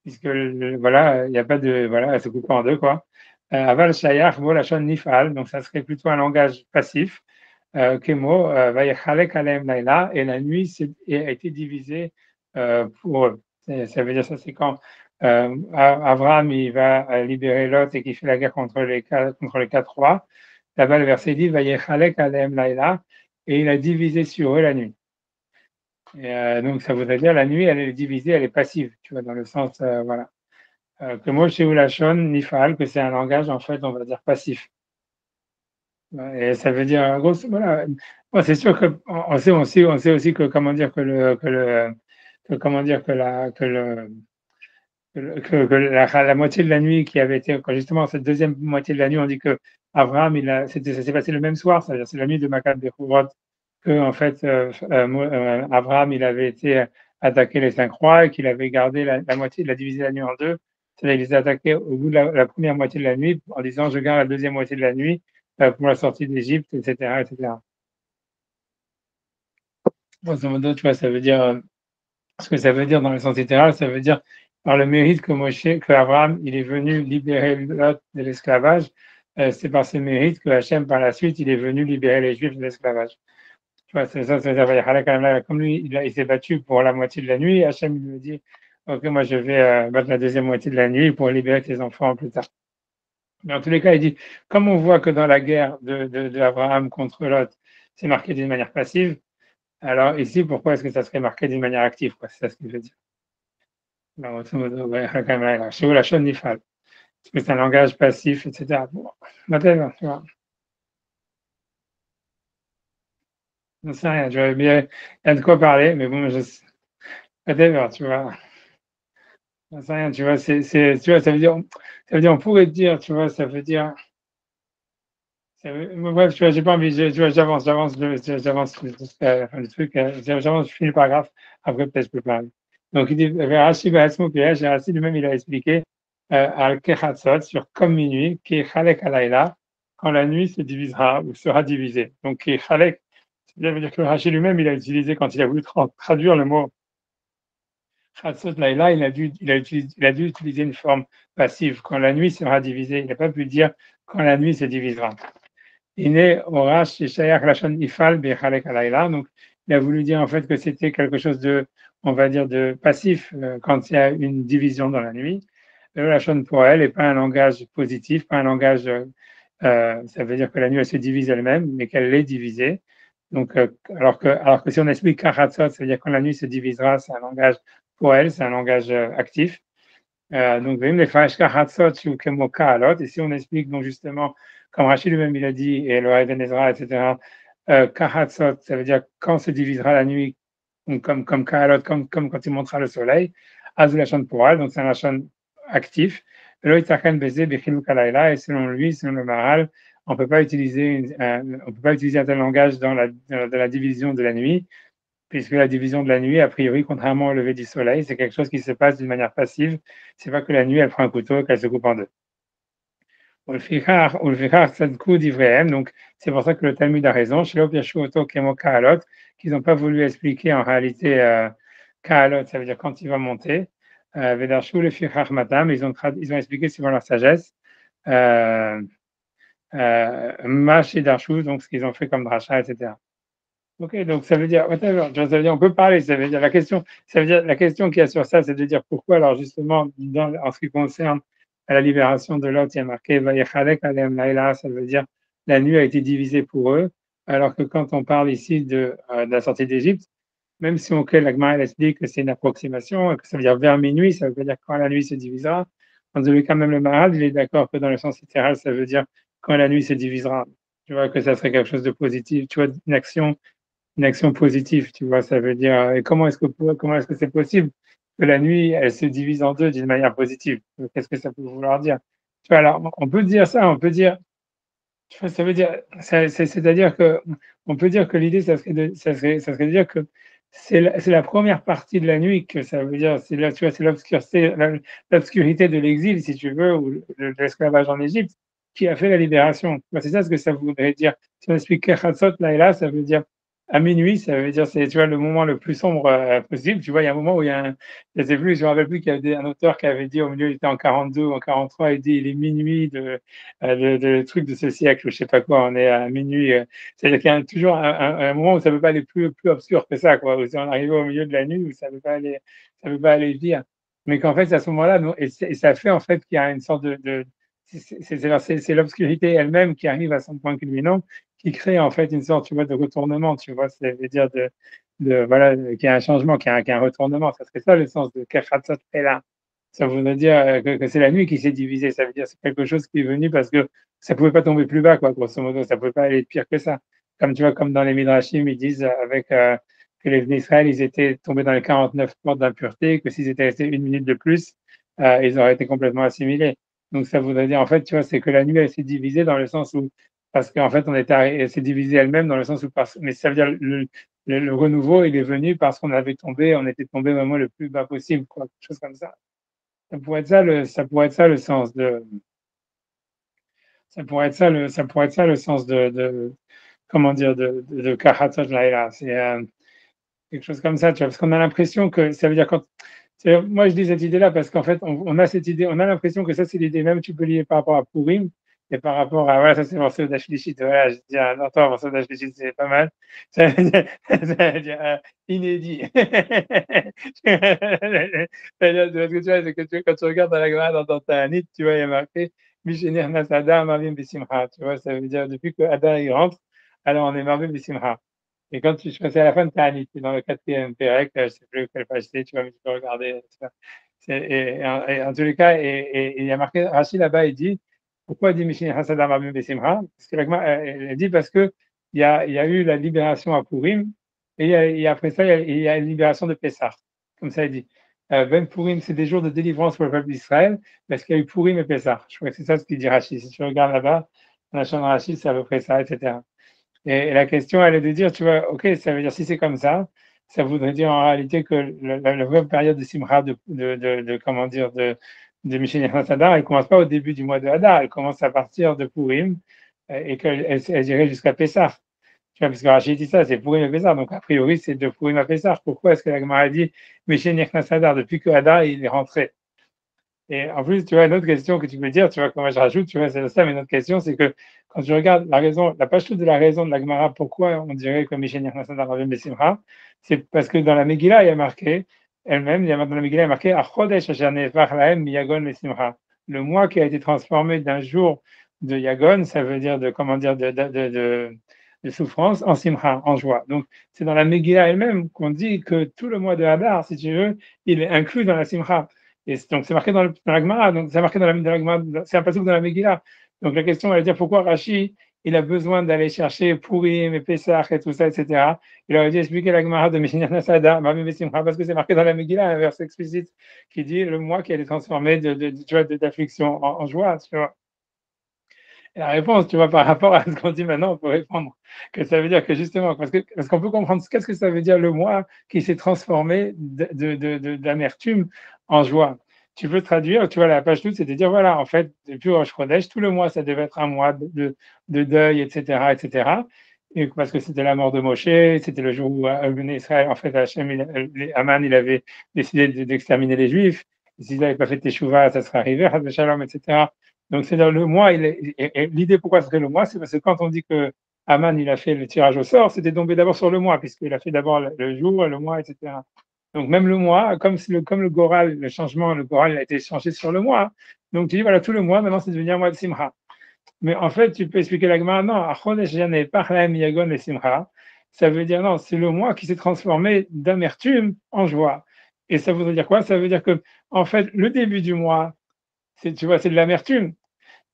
puisque voilà, il n'y a pas de voilà, elle se coupe en deux quoi. Aval shayach bo la chaîne nifal, donc ça serait plutôt un langage passif. Kemo vayechalek alem laila, et la nuit a été divisée pour eux. Ça veut dire ça, c'est quand Abraham il va libérer Lot et qui fait la guerre contre les quatre rois. Là-bas, le verset dit Vayechalek alem laila, et il a divisé sur eux la nuit. Et donc ça voudrait dire la nuit, elle est divisée, elle est passive, tu vois, dans le sens voilà. Que moi chez Oulachon, Nifal, que c'est un langage en fait, on va dire passif. Et ça veut dire, gros, voilà. Bon, c'est sûr que on sait aussi que comment dire comment dire que la moitié de la nuit qui avait été, quand justement cette deuxième moitié de la nuit, on dit que Abraham, ça s'est passé le même soir, c'est-à-dire c'est la nuit de Makab Bechurot, que en fait Abraham, il avait été attaqué les 5 rois et qu'il avait gardé la moitié, il a divisé la nuit en deux, c'est-à-dire il les a attaqués au bout de la première moitié de la nuit en disant je garde la deuxième moitié de la nuit pour la sortie d'Égypte, etc., etc. Grosso modo, tu vois, ça veut dire ce que ça veut dire dans le sens littéral, ça veut dire par le mérite que Abraham, il est venu libérer Lot de l'esclavage, c'est par ce mérite que Hachem, par la suite, il est venu libérer les Juifs de l'esclavage. Tu vois, c'est ça, ça veut dire, comme lui, il s'est battu pour la moitié de la nuit, Hachem lui a dit, ok, moi je vais battre la deuxième moitié de la nuit pour libérer tes enfants plus tard. Mais en tous les cas, il dit, comme on voit que dans la guerre de Abraham contre Lot, c'est marqué d'une manière passive, Alors ici, pourquoi est-ce que ça serait marqué d'une manière active, quoi? C'est ça ce que je veux dire. Alors, grosso modo, ouais, quand même, là, chez vous, la chaîne nifal. Parce que c'est un langage passif, etc. Bon, whatever, tu vois. Je sais rien, il y a de quoi parler, mais bon, whatever, tu vois. Je sais rien, tu vois, tu vois, ça veut dire, on pourrait dire, tu vois, ça veut dire, bref, tu vois, j'ai pas envie, tu vois, j'avance jusqu'à la fin du truc, j'avance, je finis le paragraphe, après peut-être je peux parler. Donc il dit, Rashi Rashi lui-même, il a expliqué, al kechatzot, sur comme minuit, qui est chalek alayla, quand la nuit se divisera ou sera divisée. Donc qui est chalek, ça veut dire que Rashi lui-même, il a utilisé, quand il a voulu traduire le mot chatzot layla, il a dû utiliser une forme passive, quand la nuit sera divisée. Il n'a pas pu dire quand la nuit se divisera. Donc, il a voulu dire en fait que c'était quelque chose de, on va dire, de passif quand il y a une division dans la nuit. Le lachon pour elle n'est pas un langage positif, pas un langage, ça veut dire que la nuit elle se divise elle-même, mais qu'elle l'est divisée. Donc, alors que si on explique karatzot, ça veut dire quand la nuit se divisera, c'est un langage pour elle, c'est un langage actif. Donc, même les Fashka Hatzot ou Kemoka Alot, et si on explique donc justement, comme Rachid lui-même il a dit, et le Eben Ezra, etc., Kahatzot, ça veut dire quand se divisera la nuit, donc comme Kahalot, comme quand il montera le soleil, Azul Lachon Poral, donc c'est un Lachon actif, Lo Itzachen Beze Bechiluk Alayla, et selon lui, selon le Maharal, on peut pas utiliser un tel langage dans la division de la nuit, puisque la division de la nuit, a priori, contrairement au lever du soleil, c'est quelque chose qui se passe d'une manière passive. C'est pas que la nuit, elle prend un couteau et qu'elle se coupe en deux. Donc, c'est pour ça que le Talmud a raison. Chez l'Opiashuoto Kemo Kahalot, qu'ils n'ont pas voulu expliquer en réalité Kahalot, ça veut dire quand il va monter. Vedarshu, le Fichach Matam, ils ont expliqué suivant leur sagesse. Mash et Darshu, donc ce qu'ils ont fait comme dracha, etc. Ok, donc ça veut dire, whatever, ça veut dire, on peut parler, ça veut dire la question qu'il y a sur ça, c'est de dire pourquoi, alors justement, en ce qui concerne la libération de Lot, il y a marqué, Vayechalek alem laïla, ça veut dire la nuit a été divisée pour eux, alors que quand on parle ici de la sortie d'Égypte, même si on crée la Gemara, elle explique que c'est une approximation, que ça veut dire vers minuit, ça veut dire quand la nuit se divisera. En tous les cas, même le Maharaj, il est d'accord que dans le sens littéral, ça veut dire quand la nuit se divisera. Tu vois que ça serait quelque chose de positif, tu vois, une action positive, tu vois, ça veut dire, et comment est-ce que c'est possible que la nuit, elle se divise en deux d'une manière positive? Qu'est-ce que ça peut vouloir dire? Tu vois, alors, on peut dire ça, on peut dire, tu vois, ça veut dire, c'est-à-dire que, on peut dire que l'idée, ça serait de dire que c'est la première partie de la nuit que ça veut dire, c'est là, tu vois, c'est l'obscurité de l'exil, si tu veux, ou de l'esclavage en Égypte, qui a fait la libération. C'est ça ce que ça voudrait dire. Si on explique Kechatzot, là et là, ça veut dire à minuit, ça veut dire c'est tu vois le moment le plus sombre possible. Tu vois, il y a un moment où il y a je sais plus, je me rappelle plus qu'il y avait un auteur qui avait dit au milieu, il était en 42 ou en 43, il dit il est minuit de truc de ce siècle, ou je sais pas quoi, on est à minuit. C'est-à-dire qu'il y a toujours un moment où ça peut pas aller plus obscur que ça, quoi. Où si on arrive au milieu de la nuit, où ça peut pas aller vite. Mais qu'en fait, à ce moment-là, et ça fait en fait qu'il y a une sorte c'est l'obscurité elle-même qui arrive à son point culminant, qui crée en fait une sorte, tu vois, de retournement, tu vois, ça veut dire voilà, qu'il y a un changement, qu'il y a un retournement. Ça serait ça le sens de Kechatzot là. Ça voudrait dire que c'est la nuit qui s'est divisée. Ça veut dire que c'est quelque chose qui est venu parce que ça pouvait pas tomber plus bas, quoi, grosso modo. Ça pouvait pas aller pire que ça. Comme tu vois, comme dans les Midrashim, ils disent avec que les Bnei Israël, ils étaient tombés dans les 49 portes d'impureté, que s'ils étaient restés une minute de plus, ils auraient été complètement assimilés. Donc ça voudrait dire, en fait, tu vois, c'est que la nuit, elle s'est divisée dans le sens où, parce qu'en fait, elle s'est divisée elle-même dans le sens où, mais ça veut dire le renouveau, il est venu parce qu'on on était tombé vraiment le plus bas possible, quoi, quelque chose comme ça. Ça pourrait être ça le sens ça pourrait être ça le sens comment dire, de Kahatot Laila. C'est quelque chose comme ça, tu vois, parce qu'on a l'impression que ça veut dire moi je dis cette idée-là parce qu'en fait, on a cette idée, on a l'impression que ça c'est l'idée, même tu peux lier par rapport à Purim et par rapport à, voilà, ça c'est morceau d'Ashlichit, voilà, je dis, non, toi, morceau d'Ashlichit, c'est pas mal. Ça veut dire inédit. Ce que tu vois, c'est que quand tu regardes dans la Gemara, dans ta Tanit, tu vois, il y a marqué Mishenir Nasada Marvim Bisimcha, tu vois, ça veut dire depuis que Adam il rentre, alors on est Marvim Bisimcha. Et quand c'est à la fin de Ta'anit, c'est dans le 4e Pérec, je ne sais plus quelle page c'est, tu vois, mais tu peux regarder. Et en tous les cas, et il y a marqué, Rachid là-bas, il dit, pourquoi il dit Mishin Hasadam Rabim Besimcha? Parce que elle dit parce que il y a eu la libération à Purim, et après ça, il y a une libération de Pessah. Comme ça, il dit. Ben Purim, c'est des jours de délivrance pour le peuple d'Israël, parce qu'il y a eu Purim et Pessah. Je crois que c'est ça ce qu'il dit Rachid. Si tu regardes là-bas, dans la chambre de Rachid, c'est à peu près ça, etc. Et la question, elle est de dire, tu vois, ok, ça veut dire si c'est comme ça voudrait dire en réalité que la vraie période de Simcha, comment dire, de Mishéni Hadar, elle commence pas au début du mois de Hadar, elle commence à partir de Purim et qu'elle irait jusqu'à Pessah. Tu vois, parce que Rachid dit ça, c'est Purim et Pessah, donc a priori c'est de Purim à Pessah. Pourquoi est-ce que la Gemara dit Mishéni Hadar depuis que Hadar il est rentré? Et en plus, tu vois, une autre question que tu peux dire, tu vois, comment je rajoute, tu vois, c'est ça, mais une autre question, c'est que quand tu regardes la page toute de la raison de la Gemara, pourquoi on dirait que Mishen Yernasan Ravim Besimcha, c'est parce que dans la Megillah, il y a marqué, elle-même, dans la Megillah, il y a marqué, Achodesh Asher Nefach Lahem Miyagon Besimcha. Le mois qui a été transformé d'un jour de Yagon, ça veut dire de, comment dire, de souffrance en Simcha, en joie. Donc, c'est dans la Megillah elle-même qu'on dit que tout le mois de Hadar, si tu veux, il est inclus dans la Simcha. Et donc, c'est marqué dans la Gemara, donc c'est marqué dans la Gemara, c'est un passage dans la Megillah. Donc, la question, elle est de dire pourquoi Rashi, il a besoin d'aller chercher Purim et Pesach et tout ça, etc. Il aurait dû expliquer la Gemara de Mishnah Nasada, parce que c'est marqué dans la Megillah, un verset explicite qui dit le mois qui allait transformer d'affliction en joie, tu vois. Et la réponse, tu vois, par rapport à ce qu'on dit maintenant, on peut répondre que ça veut dire que justement, parce qu'on peut comprendre qu'est-ce que ça veut dire le moi qui s'est transformé d'amertume en joie. Tu peux traduire, tu vois, la page toute, c'est de dire, voilà, en fait, depuis Rosh Chodesh, tout le mois, ça devait être un mois de deuil, etc., etc. Et parce que c'était la mort de Moshe, c'était le jour où Israël, en fait, Haman, il avait décidé d'exterminer les Juifs. S'ils n'avaient pas fait Teshuvah, ça serait arrivé, Shalom, etc. Donc, c'est dans le mois, l'idée pourquoi ce serait le mois, c'est parce que quand on dit que Haman, il a fait le tirage au sort, c'était tombé d'abord sur le mois, puisqu'il a fait d'abord le jour, le mois, etc. Donc, même le mois, comme le Goral, le changement, le Goral a été changé sur le mois. Donc, tu dis, voilà, tout le mois, maintenant, c'est devenu un mois de Simcha. Mais en fait, tu peux expliquer la Gemara, non, Achodesh Janeh, Parlaem Yagon et Simcha. Ça veut dire, non, c'est le mois qui s'est transformé d'amertume en joie. Et ça voudrait dire quoi? Ça veut dire que, en fait, le début du mois, tu vois, c'est de l'amertume,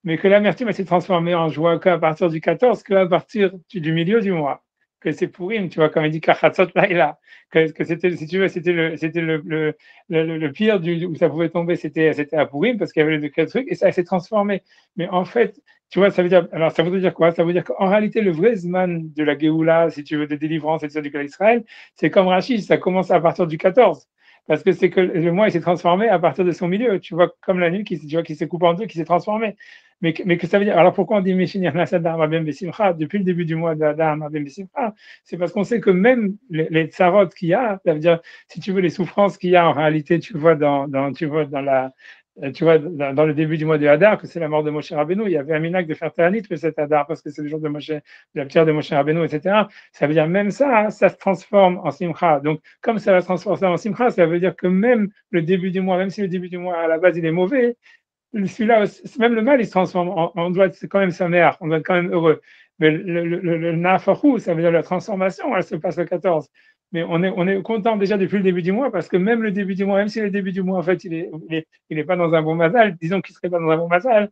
mais que l'amertume s'est transformée en joie qu'à partir du 14, qu'à partir du milieu du mois, que c'est Purim, tu vois, comme il dit Kachatzot Laïla, que c'était, si tu veux, c'était le pire où ça pouvait tomber, c'était à Purim, parce qu'il y avait le truc, et ça s'est transformé. Mais en fait, tu vois, ça veut dire, alors ça voudrait dire quoi? Ça veut dire qu'en réalité, le vrai Zman de la Géoula, si tu veux, de délivrance et de ça du cas d'Israël, c'est comme Rachid, ça commence à partir du 14. Parce que c'est que le mois il s'est transformé à partir de son milieu, tu vois, comme la nuit qui s'est coupée en deux, qui s'est transformée. Mais que ça veut dire, alors pourquoi on dit Meshinir Nasadar Mabem Besimcha depuis le début du mois d'Adar Mabem Besimcha? C'est parce qu'on sait que même les tsarot qu'il y a, ça veut dire, si tu veux, les souffrances qu'il y a en réalité, tu vois, dans le début du mois de Hadar, que c'est la mort de Moshe Rabbeinu, il y avait un minac de faire Ta'anit pour cet Hadar, parce que c'est le jour de la pierre de Moshe Rabbeinu, etc. Ça veut dire même ça, hein, ça se transforme en Simcha. Donc, comme ça va se transformer en Simcha, ça veut dire que même le début du mois, même si le début du mois à la base il est mauvais, celui-là, même le mal, il se transforme. On doit être quand même sa mère, on doit être quand même heureux. Mais le nafahu, ça veut dire la transformation, elle se passe le 14. Mais on est content déjà depuis le début du mois, parce que même le début du mois, même si le début du mois, en fait, il est pas dans un bon mazal, disons qu'il serait pas dans un bon mazal,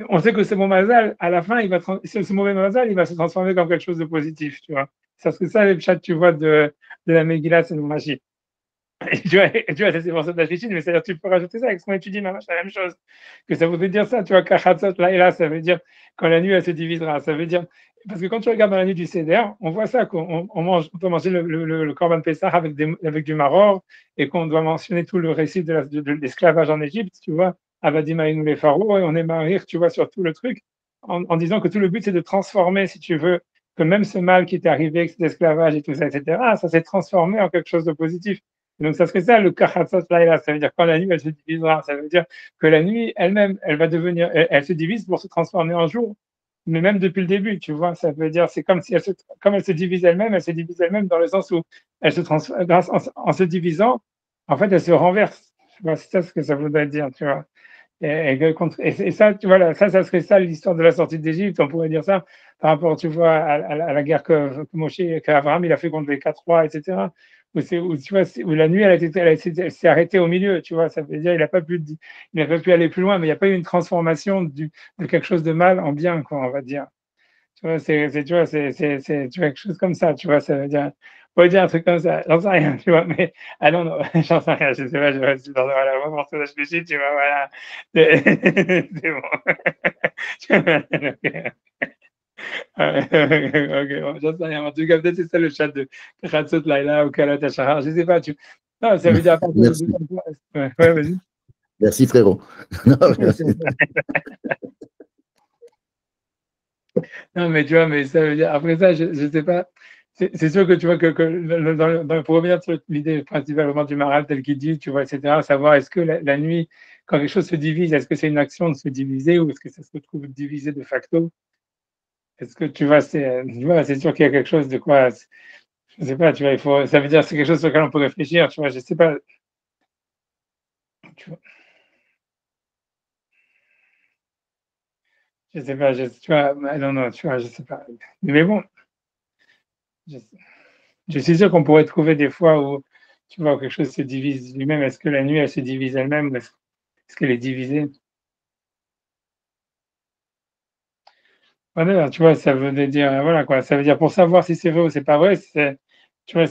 on sait que ce bon mazal, à la fin, ce mauvais mazal, il va se transformer comme quelque chose de positif, tu vois. C'est parce que ça, les chats, tu vois, de la Megillah, c'est le Machi. Et tu vois, ça c'est pour ça de la Chine, mais c'est-à-dire tu peux rajouter ça avec ce qu'on étudie, c'est la même chose. Que ça voudrait dire ça, tu vois, Kachatzot là et là, ça veut dire quand la nuit elle se divisera. Ça veut dire, parce que quand tu regardes dans la nuit du Seder, on voit ça, qu'on on peut manger le Korban Pessah avec du maror, et qu'on doit mentionner tout le récit de l'esclavage en Égypte, tu vois, Avadim Aïnou les pharaons, et on est marir, tu vois, sur tout le truc, en disant que tout le but c'est de transformer, si tu veux, que même ce mal qui était arrivé, cet esclavage et tout ça, etc., ça s'est transformé en quelque chose de positif. Donc, ça serait ça le kachatzot laïla. Ça veut dire quand la nuit, elle se divisera. Ça veut dire que la nuit elle-même, elle va devenir, elle se divise pour se transformer en jour. Mais même depuis le début, tu vois, ça veut dire, c'est comme si comme elle se divise elle-même, elle se divise elle-même dans le sens où elle se transforme, en se divisant, en fait, elle se renverse. Tu vois, c'est ça ce que ça voudrait dire, tu vois. Et ça, tu vois, là, ça serait ça l'histoire de la sortie d'Égypte. On pourrait dire ça par rapport, tu vois, à la guerre que Moshe, qu'Abraham, il a fait contre les 4 rois, etc. Où, tu vois, où la nuit, elle s'est arrêtée au milieu, tu vois. Ça veut dire, il n'a pas pu aller plus loin, mais il n'y a pas eu une transformation de quelque chose de mal en bien, quoi, on va dire. Tu vois, tu vois, tu vois, quelque chose comme ça, tu vois, ça veut dire, on va dire un truc comme ça, j'en sais rien, tu vois, mais, ah non, non, j'en sais rien, je sais pas, je reste dans, voilà, moi, pour ça, je réfléchis, tu vois, voilà, c'est bon. Ok, bon, j'en sais rien, en tout cas, peut-être c'est ça le chat de Khatsut Laila ou Kalat Hachara, je sais pas, non, ça veut dire à partir de, Merci. ouais, vas-y. Merci, frérot. Non, merci. Non, mais tu vois, mais ça veut dire, après ça, je ne sais pas. C'est sûr que tu vois pour revenir sur l'idée principalement du Maral tel qu'il dit, tu vois, etc., savoir est-ce que la nuit, quand quelque chose se divise, est-ce que c'est une action de se diviser ou est-ce que ça se retrouve divisé de facto? Est-ce que tu vois, c'est sûr qu'il y a quelque chose de quoi, je ne sais pas, tu vois, ça veut dire c'est quelque chose sur lequel on peut réfléchir, tu vois, je ne sais pas, tu vois, je sais pas, tu vois, non, non, tu vois, je sais pas. Mais bon, je, je suis sûr qu'on pourrait trouver des fois où, tu vois, quelque chose se divise lui-même. Est-ce que la nuit, elle se divise elle-même ou est-ce qu'elle est divisée? Voilà, tu vois, ça veut dire, voilà quoi, ça veut dire pour savoir si c'est vrai ou c'est pas vrai, tu vois,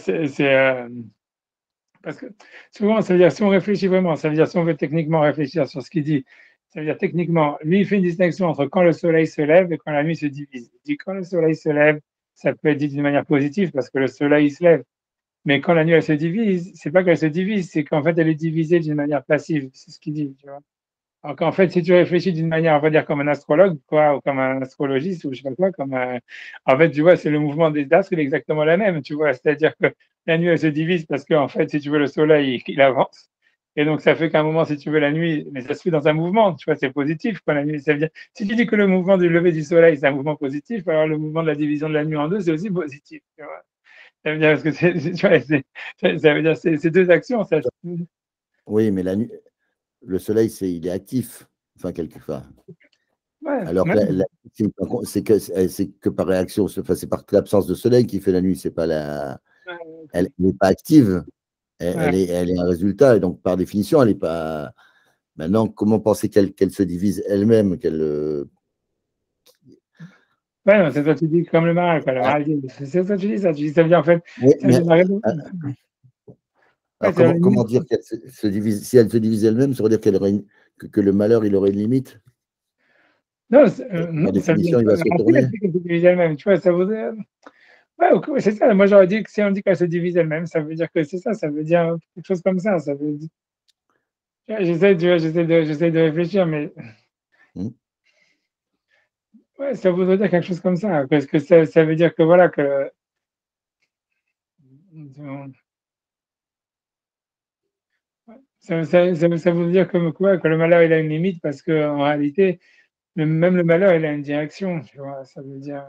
parce que souvent, ça veut dire si on réfléchit vraiment, ça veut dire si on veut techniquement réfléchir sur ce qu'il dit, ça veut dire techniquement, lui, il fait une distinction entre quand le soleil se lève et quand la nuit se divise. Il dit quand le soleil se lève, ça peut être dit d'une manière positive parce que le soleil il se lève. Mais quand la nuit, elle se divise, c'est pas qu'elle se divise, c'est qu'en fait, elle est divisée d'une manière passive. C'est ce qu'il dit, tu vois. Alors qu'en fait, si tu réfléchis d'une manière, on va dire, comme un astrologue, quoi, ou comme un astrologiste, ou je sais pas quoi, en fait, tu vois, c'est le mouvement des astres, il est exactement la même, tu vois. C'est-à-dire que la nuit, elle se divise parce qu'en fait, si tu veux, le soleil, il avance. Et donc, ça fait qu'à un moment, si tu veux, la nuit, mais ça se fait dans un mouvement, tu vois, c'est positif, quoi, la nuit. Ça veut dire, si tu dis que le mouvement du lever du soleil, c'est un mouvement positif, alors le mouvement de la division de la nuit en deux, c'est aussi positif, tu vois. Ça veut dire, parce que tu vois, ça veut dire, c'est deux actions, ça. Oui, mais la nuit, le soleil, il est actif, enfin, quelque part. Ouais, Alors que ouais. c'est que par réaction, enfin, c'est par l'absence de soleil qui fait la nuit, c'est pas elle n'est pas active, Ouais. elle est un résultat, et donc par définition, elle n'est pas. Maintenant, comment penser qu'elle se divise elle-même, Ouais, non, c'est toi, tu dis comme le mal, quoi. Le Ah, mal, c'est ça, tu dis ça. Tu dis, ça veut dire, en fait, oui, ça veut mais dire la raison. Ouais, alors c'est la comment limite. dire qu'elle se divise? Si elle se divise elle-même, ça veut dire que le malheur, il aurait une limite. Non, Par non, ça veut dire définition, il pas. va se Après, elle retourner. dit qu'elle se divise elle-même. Tu vois, ça voudrait. Ouais, ok, ouais, c'est ça. Moi, j'aurais dit que si on dit qu'elle se divise elle-même, ça veut dire que c'est ça. Ça veut dire quelque chose comme ça. Ça veut dire. Tu vois, j'essaie de réfléchir, mais Hmm. ouais, ça voudrait dire quelque chose comme ça. Parce que ça veut dire que voilà, que. Ça veut dire que, quoi, que le malheur, il a une limite parce qu'en réalité, même le malheur, il a une direction, tu vois. Ça veut dire,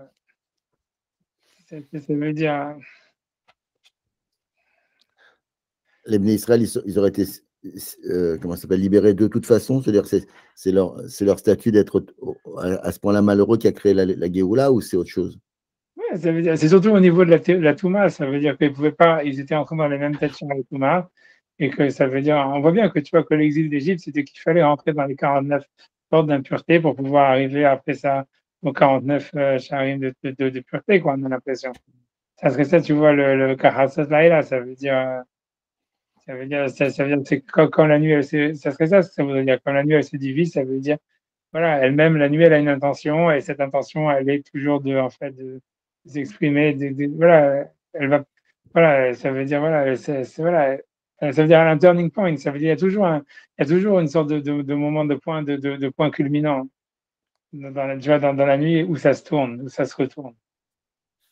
Les Bnei Israël, ils auraient été comment ça s'appelle, libérés de toute façon. C'est-à-dire que c'est leur statut d'être à ce point-là malheureux qui a créé la Géoula, ou c'est autre chose? ouais, ça veut dire, c'est surtout au niveau de la Touma, ça veut dire qu'ils pouvaient pas, ils étaient entrés dans les mêmes têtes sur la Touma, et que ça veut dire, on voit bien que tu vois que l'exil d'Égypte, c'était qu'il fallait rentrer dans les 49 portes d'impureté pour pouvoir arriver après ça aux 49 charim de pureté, quoi, on a l'impression. Ça serait ça, tu vois, le Kahassas Laïla, ça veut dire, c'est quand la nuit, ça serait ça veut dire, quand la nuit, elle se divise, ça veut dire, voilà, elle-même, la nuit, elle a une intention, et cette intention, elle est toujours en fait, de s'exprimer, voilà, elle va, voilà, ça veut dire, voilà, voilà, ça veut dire un turning point, ça veut dire, il y a toujours une sorte de moment de point, de point culminant tu vois, dans la nuit où ça se tourne, où ça se retourne.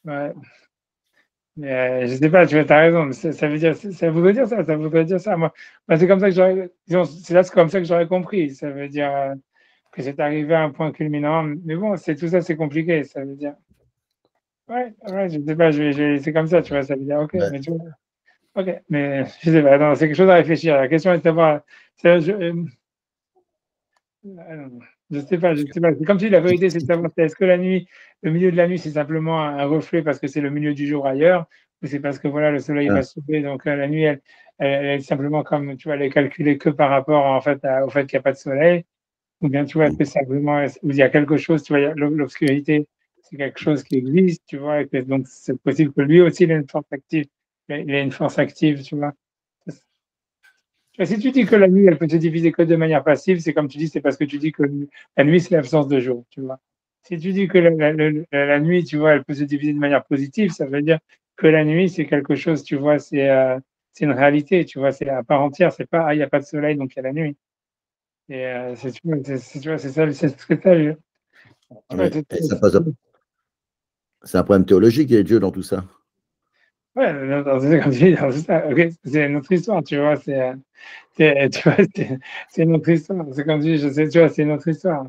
Ouais. Mais je sais pas, tu as raison, mais ça veut dire, ça voudrait dire ça, ça voudrait dire ça. Moi c'est comme ça que c'est comme ça que j'aurais compris. Ça veut dire que c'est arrivé à un point culminant. Mais bon, tout ça, c'est compliqué. Ça veut dire, ouais, ouais, je sais pas, c'est comme ça, tu vois. Ça veut dire, ok, Ouais. mais tu vois, ok, mais je sais pas, non, c'est quelque chose à réfléchir. La question est de savoir, Je sais pas, je sais pas. C'est comme si la vérité, c'est de savoir est-ce que la nuit, le milieu de la nuit, c'est simplement un reflet parce que c'est le milieu du jour ailleurs, ou c'est parce que voilà, le soleil va Ah, se lever, donc la nuit, elle est simplement comme, tu vois, elle est calculée que par rapport en fait au fait qu'il n'y a pas de soleil, ou bien tu vois, mm. que simplement, où il y a quelque chose, tu vois, l'obscurité, c'est quelque chose qui existe, tu vois, et que donc c'est possible que lui aussi, il ait une force active, il a une force active, tu vois. Si tu dis que la nuit, elle peut se diviser que de manière passive, c'est comme tu dis, c'est parce que tu dis que la nuit, c'est l'absence de jour, tu vois. Si tu dis que la nuit, tu vois, elle peut se diviser de manière positive, ça veut dire que la nuit, c'est quelque chose, tu vois, c'est une réalité, tu vois, c'est à part entière, c'est pas, ah, il n'y a pas de soleil, donc il y a la nuit. Et tu vois, c'est ça, c'est ça, tu vois, Ouais. Et ça pose, c'est un problème théologique, et Dieu dans tout ça. ouais, comme tu dis, c'est ça, ok, c'est notre histoire, tu vois, tu vois, c'est notre histoire, c'est comme tu dis, je sais, tu vois, c'est notre histoire,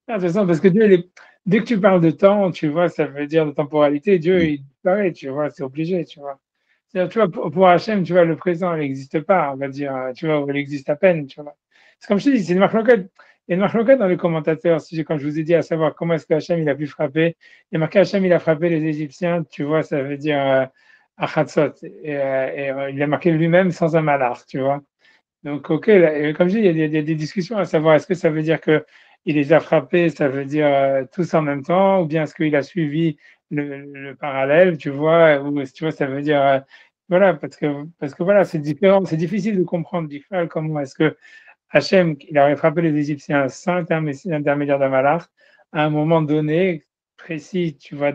intéressant parce que dès que tu parles de temps, tu vois, ça veut dire de temporalité, Dieu, Mm. il disparaît, tu vois, c'est obligé, tu vois. C'est-à-dire, tu vois, pour Hachem, tu vois, le présent, il n'existe pas, on va dire, tu vois, ou il existe à peine, tu vois. C'est comme je te dis, c'est une marque locale. Il y a une marque locale dans les commentateurs, si, comme je vous ai dit, à savoir comment est-ce que Hachem, il a pu frapper. Il y a marqué Hachem, il a frappé les Égyptiens, tu vois, ça veut dire à Khatsot. Il a marqué lui-même sans un malar, tu vois. Donc, ok, là, et comme je dis, il y a des discussions à savoir est-ce que ça veut dire que il les a frappés, ça veut dire tous en même temps, ou bien est-ce qu'il a suivi le parallèle, tu vois, ou tu vois, ça veut dire voilà, parce que voilà, c'est différent, c'est difficile de comprendre d'Ifral comment est-ce que Hachem, il aurait frappé les Égyptiens sans intermédiaire d'Amalach à un moment donné précis, tu vois,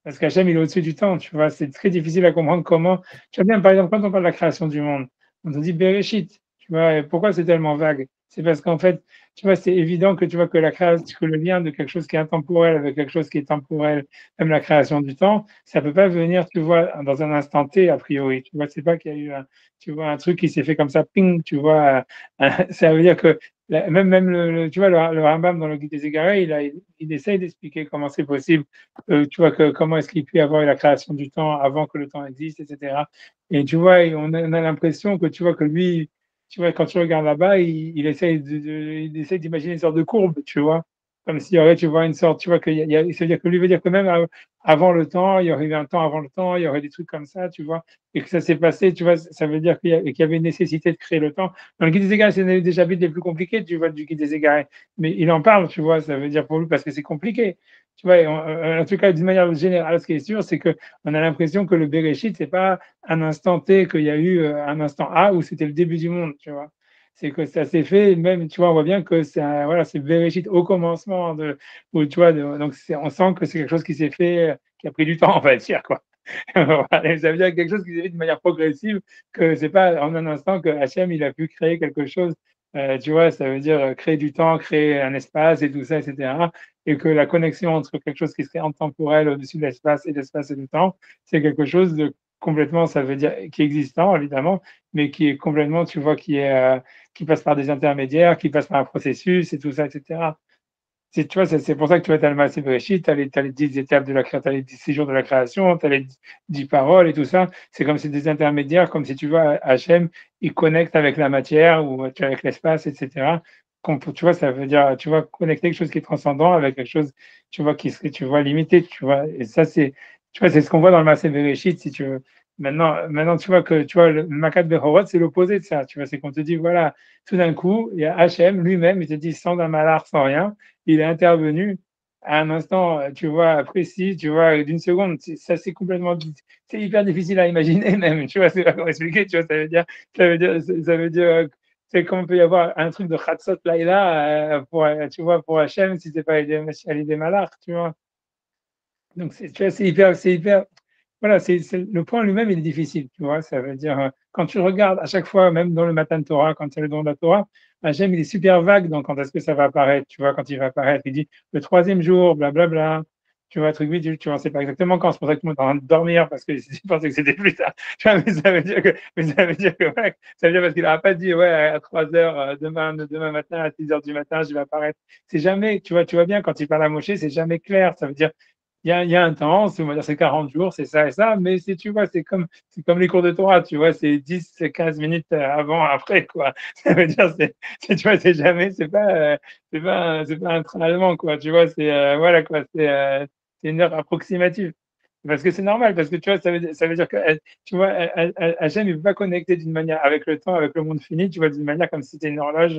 parce qu'Hachem, il est au-dessus du temps, tu vois. C'est très difficile à comprendre comment. Tu vois bien, par exemple, quand on parle de la création du monde, on te dit Bereshit, tu vois. Et pourquoi c'est tellement vague? C'est parce qu'en fait, tu vois, c'est évident que tu vois que la création, que le lien de quelque chose qui est intemporel avec quelque chose qui est temporel, même la création du temps, ça peut pas venir, tu vois, dans un instant T, a priori. Tu vois, c'est pas qu'il y a eu tu vois, un truc qui s'est fait comme ça, ping, tu vois. Ça veut dire que même tu vois, le Rambam dans le Guide des Égarés, il essaye d'expliquer comment c'est possible tu vois, comment est-ce qu'il peut y avoir eu la création du temps avant que le temps existe, etc. Et tu vois, on a l'impression que tu vois que lui, tu vois, quand tu regardes là-bas, il essaye il essaye d'imaginer une sorte de courbe, tu vois, comme s'il y aurait, tu vois, une sorte, tu vois, ça veut dire que lui veut dire que même avant le temps, il y aurait eu un temps avant le temps, il y aurait des trucs comme ça, tu vois, et que ça s'est passé, tu vois, ça veut dire qu'il y avait une nécessité de créer le temps. Dans le Guide des égarés, c'est un des chapitres les plus compliqués, tu vois, du Guide des égarés, mais il en parle, tu vois, ça veut dire pour lui parce que c'est compliqué. Tu vois, en tout cas, d'une manière générale, ce qui est sûr, c'est qu'on a l'impression que le Bereshit, c'est pas un instant T, qu'il y a eu un instant A où c'était le début du monde, tu vois. C'est que ça s'est fait, même, tu vois, on voit bien que voilà, c'est Bereshit au commencement, où, tu vois, donc on sent que c'est quelque chose qui s'est fait, qui a pris du temps, on va dire, quoi. Voilà, ça veut dire quelque chose qui s'est fait de manière progressive, que c'est pas en un instant que Hachem, il a pu créer quelque chose, tu vois, ça veut dire créer du temps, créer un espace et tout ça, etc. Et que la connexion entre quelque chose qui serait intemporel au-dessus de l'espace et du temps, c'est quelque chose de complètement, ça veut dire, qui est existant, évidemment, mais qui est complètement, tu vois, qui passe par des intermédiaires, qui passe par un processus et tout ça, etc. Tu vois, c'est pour ça que tu vois, as le Maaseh Bereshit, tu as les 10 étapes de la création, tu as les 10 jours de la création, tu as les 10 paroles et tout ça. C'est comme si des intermédiaires, comme si tu vois, Hachem, il connecte avec la matière ou tu vois, avec l'espace, etc. Tu vois, ça veut dire, tu vois, connecter quelque chose qui est transcendant avec quelque chose, tu vois, qui serait, tu vois, limité, tu vois. Et ça, tu vois, c'est ce qu'on voit dans le Maaseh Bereshit, si tu veux. Maintenant, tu vois que, tu vois, le Makat Behorot, c'est l'opposé de ça. Tu vois, c'est qu'on te dit, voilà, tout d'un coup, il y a Hachem lui-même, il te dit sans un malar, sans rien il est intervenu à un instant, tu vois, précis, tu vois, d'une seconde. Ça, c'est complètement, c'est hyper difficile à imaginer même, tu vois, c'est pas comment expliquer, tu vois, ça veut dire, c'est comment peut y avoir un truc de Khatsot Laïla pour, tu vois, pour Hachem si c'est pas l'idée Malach, tu vois. Donc, tu vois, c'est hyper, voilà, le point lui-même, il est difficile, tu vois. Ça veut dire, quand tu regardes à chaque fois, même dans le Matan Torah, quand il y a le don de la Torah, Hachem, il est super vague dans quand est-ce que ça va apparaître, tu vois, quand il va apparaître, il dit le troisième jour, blablabla, tu vois, truc vite, tu vois, c'est pas exactement quand, c'est pour ça que tout le monde est en train de dormir, parce que je pensais que c'était plus tard, tu vois, mais ça veut dire que, ouais, ça veut dire parce qu'il n'aura pas dit, ouais, à 3 heures, demain matin, à 6 heures du matin, je vais apparaître. C'est jamais, tu vois bien, quand il parle à Moshe, c'est jamais clair, ça veut dire, il y a un temps, on va dire c'est 40 jours, c'est ça et ça, mais tu vois, c'est comme les cours de Torah, tu vois, c'est 10, c'est 15 minutes avant, après, quoi. Ça veut dire, tu vois, c'est pas un train allemand, quoi, tu vois, voilà, quoi, c'est une heure approximative. Parce que c'est normal, parce que tu vois, ça veut dire que, tu vois, Hachem, il ne peut pas connecter d'une manière avec le temps, avec le monde fini, tu vois, d'une manière comme si c'était une horloge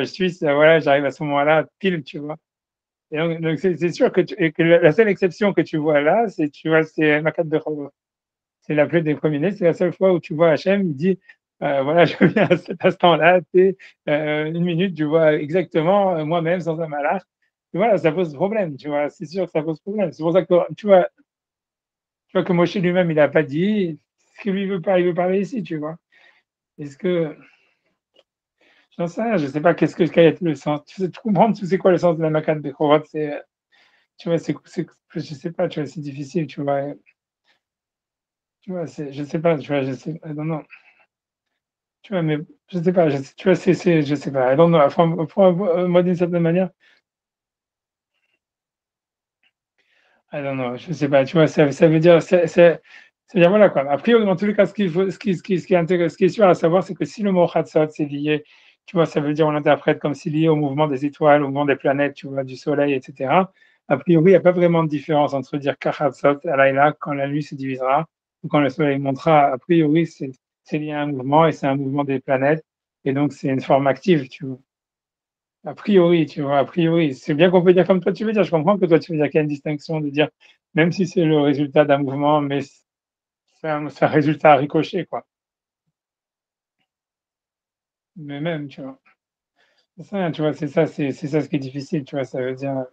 suisse, voilà, j'arrive à ce moment-là, pile, tu vois. Et donc c'est sûr et que la seule exception que tu vois là, tu vois, c'est Makat Bechorot. C'est la plaie des premiers-nés, c'est la seule fois où tu vois Hachem, il dit, voilà, je viens à cet instant-là, c'est une minute, tu vois exactement moi-même sans un malach. Et voilà, ça pose problème, tu vois, c'est sûr que ça pose problème. C'est pour ça que tu vois que Moshe lui-même, il n'a pas dit ce qu'il lui veut pas, il veut parler ici, tu vois. Est-ce que, j'en sais rien, je ne sais pas quel est le sens. Tu comprends, tu sais quoi le sens de la Makat Bechorot, tu vois, je sais pas, tu vois, c'est difficile, tu vois, je sais pas, tu vois, non, non, tu vois, mais je sais pas, tu vois, je sais pas, I don't know, enfin, moi, d'une certaine manière, I don't know, je sais pas, tu vois, ça veut dire, c'est-à-dire, voilà, quoi. A priori, dans tous les cas, ce qui est intéressant, ce qui est sûr à savoir, c'est que si le mot Chatzot, c'est lié, tu vois, ça veut dire, on l'interprète comme si lié au mouvement des étoiles, au mouvement des planètes, tu vois, du soleil, etc. A priori, il n'y a pas vraiment de différence entre dire Kachatzot, Alayla, quand la nuit se divisera, ou quand le soleil montera. A priori, c'est lié à un mouvement, et c'est un mouvement des planètes, et donc c'est une forme active, tu vois. A priori, tu vois, a priori, c'est bien qu'on peut dire comme toi tu veux dire. Je comprends que toi tu veux dire qu'il y a une distinction de dire, même si c'est le résultat d'un mouvement, mais c'est un résultat à ricocher, quoi. Mais même, tu vois. C'est ça, tu vois, c'est ça ce qui est difficile, tu vois. Ça veut dire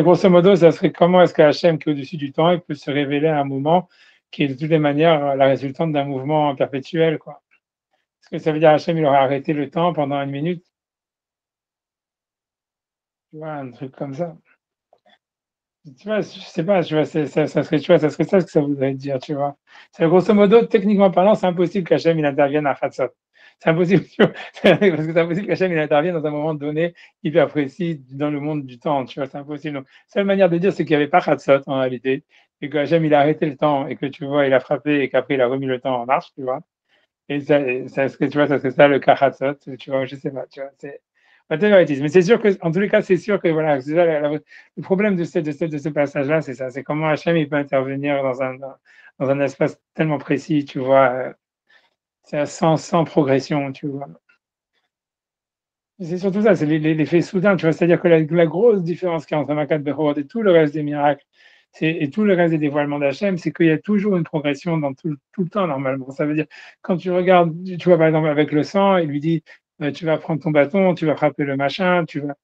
grosso modo, ça serait comment est-ce que Hachem, qui est au-dessus du temps, il peut se révéler à un moment qui est de toutes les manières la résultante d'un mouvement perpétuel, quoi. Est-ce que ça veut dire Hachem, il aurait arrêté le temps pendant une minute? Tu vois, un truc comme ça. Tu vois, je sais pas, tu vois, ça serait, tu vois, ça serait ça ce que ça voudrait dire, tu vois. C'est grosso modo, techniquement parlant, c'est impossible qu'Hachem il intervienne à Khatsot. C'est impossible, tu vois, parce que c'est impossible qu'Hachem il intervienne dans un moment donné hyper précis dans le monde du temps, tu vois, c'est impossible. Donc, seule manière de dire, c'est qu'il n'y avait pas Khatsot en réalité, et que Hachem il a arrêté le temps, et que tu vois, il a frappé, et qu'après il a remis le temps en marche, tu vois. Ça serait, tu vois, ça serait ça le Khatsot, tu vois, je sais pas, tu vois, c'est. Whatever it is. Mais c'est sûr que, en tous les cas, c'est sûr que voilà, c'est ça, le problème de ce passage-là, c'est ça, c'est comment Hachem il peut intervenir dans un espace tellement précis, tu vois, c'est sans progression, tu vois. C'est surtout ça, c'est l'effet soudain, tu vois, c'est-à-dire que la grosse différence qu'il y a entre Makat Bechorot et tout le reste des miracles, et tout le reste des dévoilements d'Hachem, c'est qu'il y a toujours une progression dans tout le temps, normalement. Ça veut dire, quand tu regardes, tu vois, par exemple, avec le sang, il lui dit, tu vas prendre ton bâton, tu vas frapper le machin, tu vois,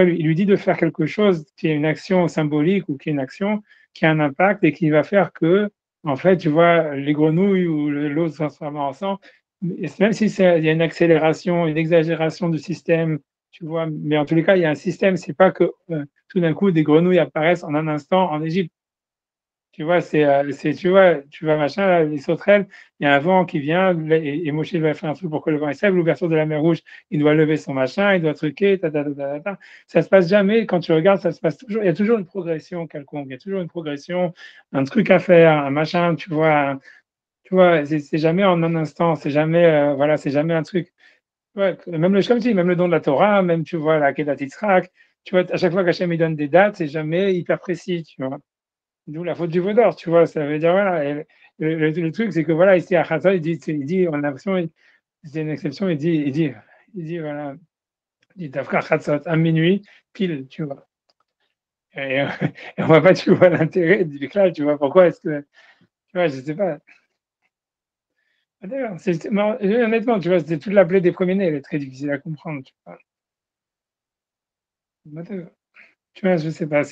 il lui dit de faire quelque chose qui est une action symbolique ou qui est une action qui a un impact et qui va faire que, en fait, tu vois, les grenouilles ou l'eau se transforment en sang, même si il y a une accélération, une exagération du système, tu vois, mais en tous les cas, il y a un système, c'est pas que tout d'un coup des grenouilles apparaissent en un instant en Égypte. Tu vois, tu vois, machin, là, les sauterelles, il y a un vent qui vient, et Moshe va faire un truc pour que le vent s'élève, l'ouverture de la mer Rouge, il doit lever son machin, il doit truquer, Ça se passe jamais, quand tu regardes, ça se passe toujours, il y a toujours une progression quelconque, il y a toujours une progression, un truc à faire, un machin, tu vois, c'est jamais en un instant, c'est jamais, voilà, c'est jamais un truc. Ouais, même comme tu dis, même le don de la Torah, même, tu vois, la Kedat Yitzhak, tu vois, à chaque fois qu'Hachem il donne des dates, c'est jamais hyper précis, tu vois. D'où la faute du veau d'or, tu vois, ça veut dire, voilà. Et le truc, c'est que, voilà, ici, à Khatzot, on a l'impression, c'est une exception, voilà, il dit, Tafka Khatzot, à minuit, pile, tu vois. Et, et on voit pas, tu vois, l'intérêt du là, tu vois, pourquoi est-ce que, tu vois, je sais pas. D'ailleurs, honnêtement, tu vois, c'était toute la plaie des premiers-nés, elle est très difficile à comprendre, tu vois. Whatever. Tu vois, je sais pas,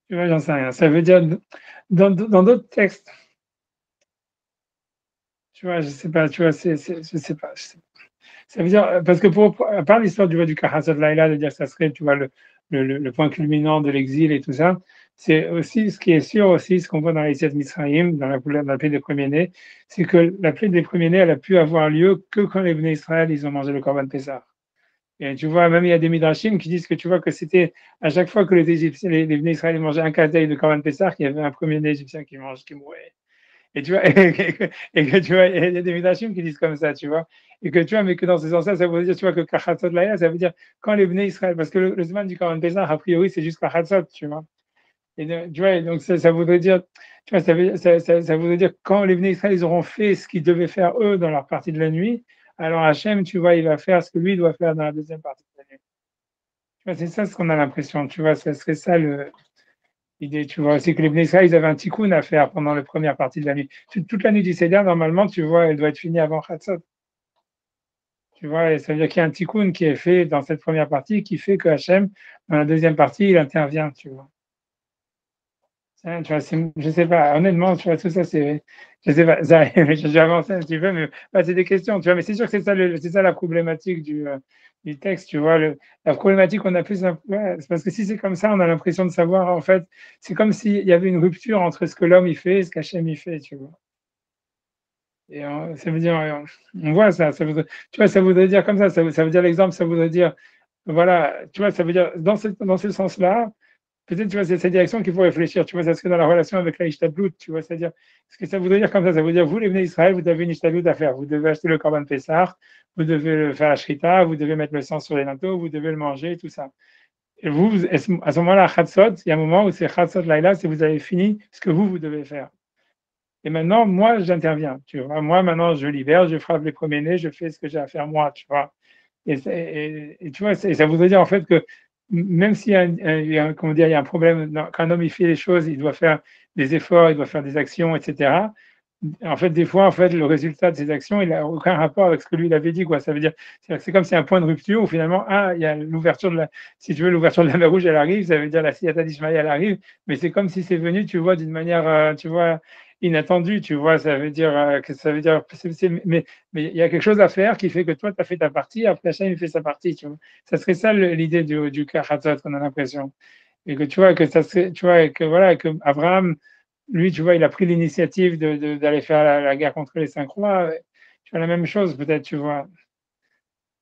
tu vois, j'en sais rien. Ça veut dire, dans d'autres textes, tu vois, je sais pas, tu vois, je sais pas. Ça veut dire, parce que à part l'histoire du Kahasot Laïla, de dire que ça serait, tu vois, le point culminant de l'exil et tout ça, c'est aussi, ce qui est sûr aussi, ce qu'on voit dans les Yetziat Mitzrayim, dans la plaie des premiers-nés, c'est que la plaie des premiers-nés, elle a pu avoir lieu que quand les Bnei Israël, ils ont mangé le Korban Pessah. Et tu vois, même il y a des Midrashim qui disent que tu vois que c'était à chaque fois que les Égyptiens, les Bnei Israël mangeaient un kazeï de Korban Pessah, qu'il y avait un premier Égyptien qui mourait. Et tu vois, et que tu vois, il y a des Midrashim qui disent comme ça, tu vois. Et que tu vois, mais que dans ce sens-là, ça veut dire, tu vois, que Kachatzot Laïla, ça veut dire quand les Bnei Israël, parce que le Zman du Korban Pessah, a priori, c'est juste Kachatzot, tu vois. Et tu vois, et donc ça voudrait dire, tu vois, ça voudrait dire quand les Bnei Israël, ils auront fait ce qu'ils devaient faire eux dans leur partie de la nuit, alors Hachem, tu vois, il va faire ce que lui doit faire dans la deuxième partie de la nuit. Tu vois, c'est ça ce qu'on a l'impression, tu vois, ça serait ça l'idée, tu vois, c'est que les Bnei Israël, ils avaient un tikkun à faire pendant la première partie de la nuit. Toute la nuit du Seder, normalement, tu vois, elle doit être finie avant Chatzot. Tu vois, et ça veut dire qu'il y a un tikkun qui est fait dans cette première partie qui fait que Hachem, dans la deuxième partie, il intervient, tu vois. Tu vois, je sais pas, honnêtement, tu vois, tout ça, je sais pas, j'ai avancé un petit peu, mais bah, c'est des questions, tu vois, mais c'est sûr que c'est ça la problématique du texte, tu vois, la problématique qu'on a plus, ouais, c'est parce que si c'est comme ça, on a l'impression de savoir, en fait, c'est comme s'il y avait une rupture entre ce que l'homme il fait et ce qu'Hachem il fait, tu vois. Et ça veut dire, on voit ça, tu vois, ça voudrait dire comme ça veut dire l'exemple, ça voudrait dire, voilà, tu vois, ça veut dire, dans ce sens-là, peut-être, tu vois, c'est cette direction qu'il faut réfléchir. Tu vois, ça serait dans la relation avec la Ishtadlout, tu vois, c'est-à-dire, ce que ça voudrait dire comme ça veut dire, vous, les Bnei Israël, vous avez une Ishtadlout à faire. Vous devez acheter le Korban Pessah, vous devez le faire la Shrita, vous devez mettre le sang sur les linteaux, vous devez le manger, tout ça. Et vous, à ce moment-là, Chatzot, il y a un moment où c'est Chatzot Laïla, c'est vous avez fini ce que vous devez faire. Et maintenant, moi, j'interviens, tu vois. Moi, maintenant, je libère, je frappe les premiers-nés, je fais ce que j'ai à faire moi, tu vois. Et tu vois, ça voudrait dire en fait que même s'il y a, comment dire, il y a un problème, quand un homme il fait les choses, il doit faire des efforts, il doit faire des actions, etc. En fait, des fois, en fait, le résultat de ces actions, il n'a aucun rapport avec ce que lui il avait dit, quoi. Ça veut dire, c'est comme si un point de rupture où finalement, il y a l'ouverture de si tu veux, l'ouverture de la mer Rouge, elle arrive, ça veut dire la Siyata d'Ishmaël, elle arrive, mais c'est comme si c'est venu, tu vois, d'une manière, tu vois, inattendue, tu vois, ça veut dire que ça veut dire, mais il y a quelque chose à faire qui fait que toi, tu as fait ta partie, après Hachem, il fait sa partie, tu vois. Ça serait ça l'idée du Kachatzot, qu'on a l'impression. Et que tu vois, que ça serait, tu vois, et que voilà, que Abraham, lui, tu vois, il a pris l'initiative d'aller faire la guerre contre les cinq rois. Tu vois, la même chose, peut-être, tu vois.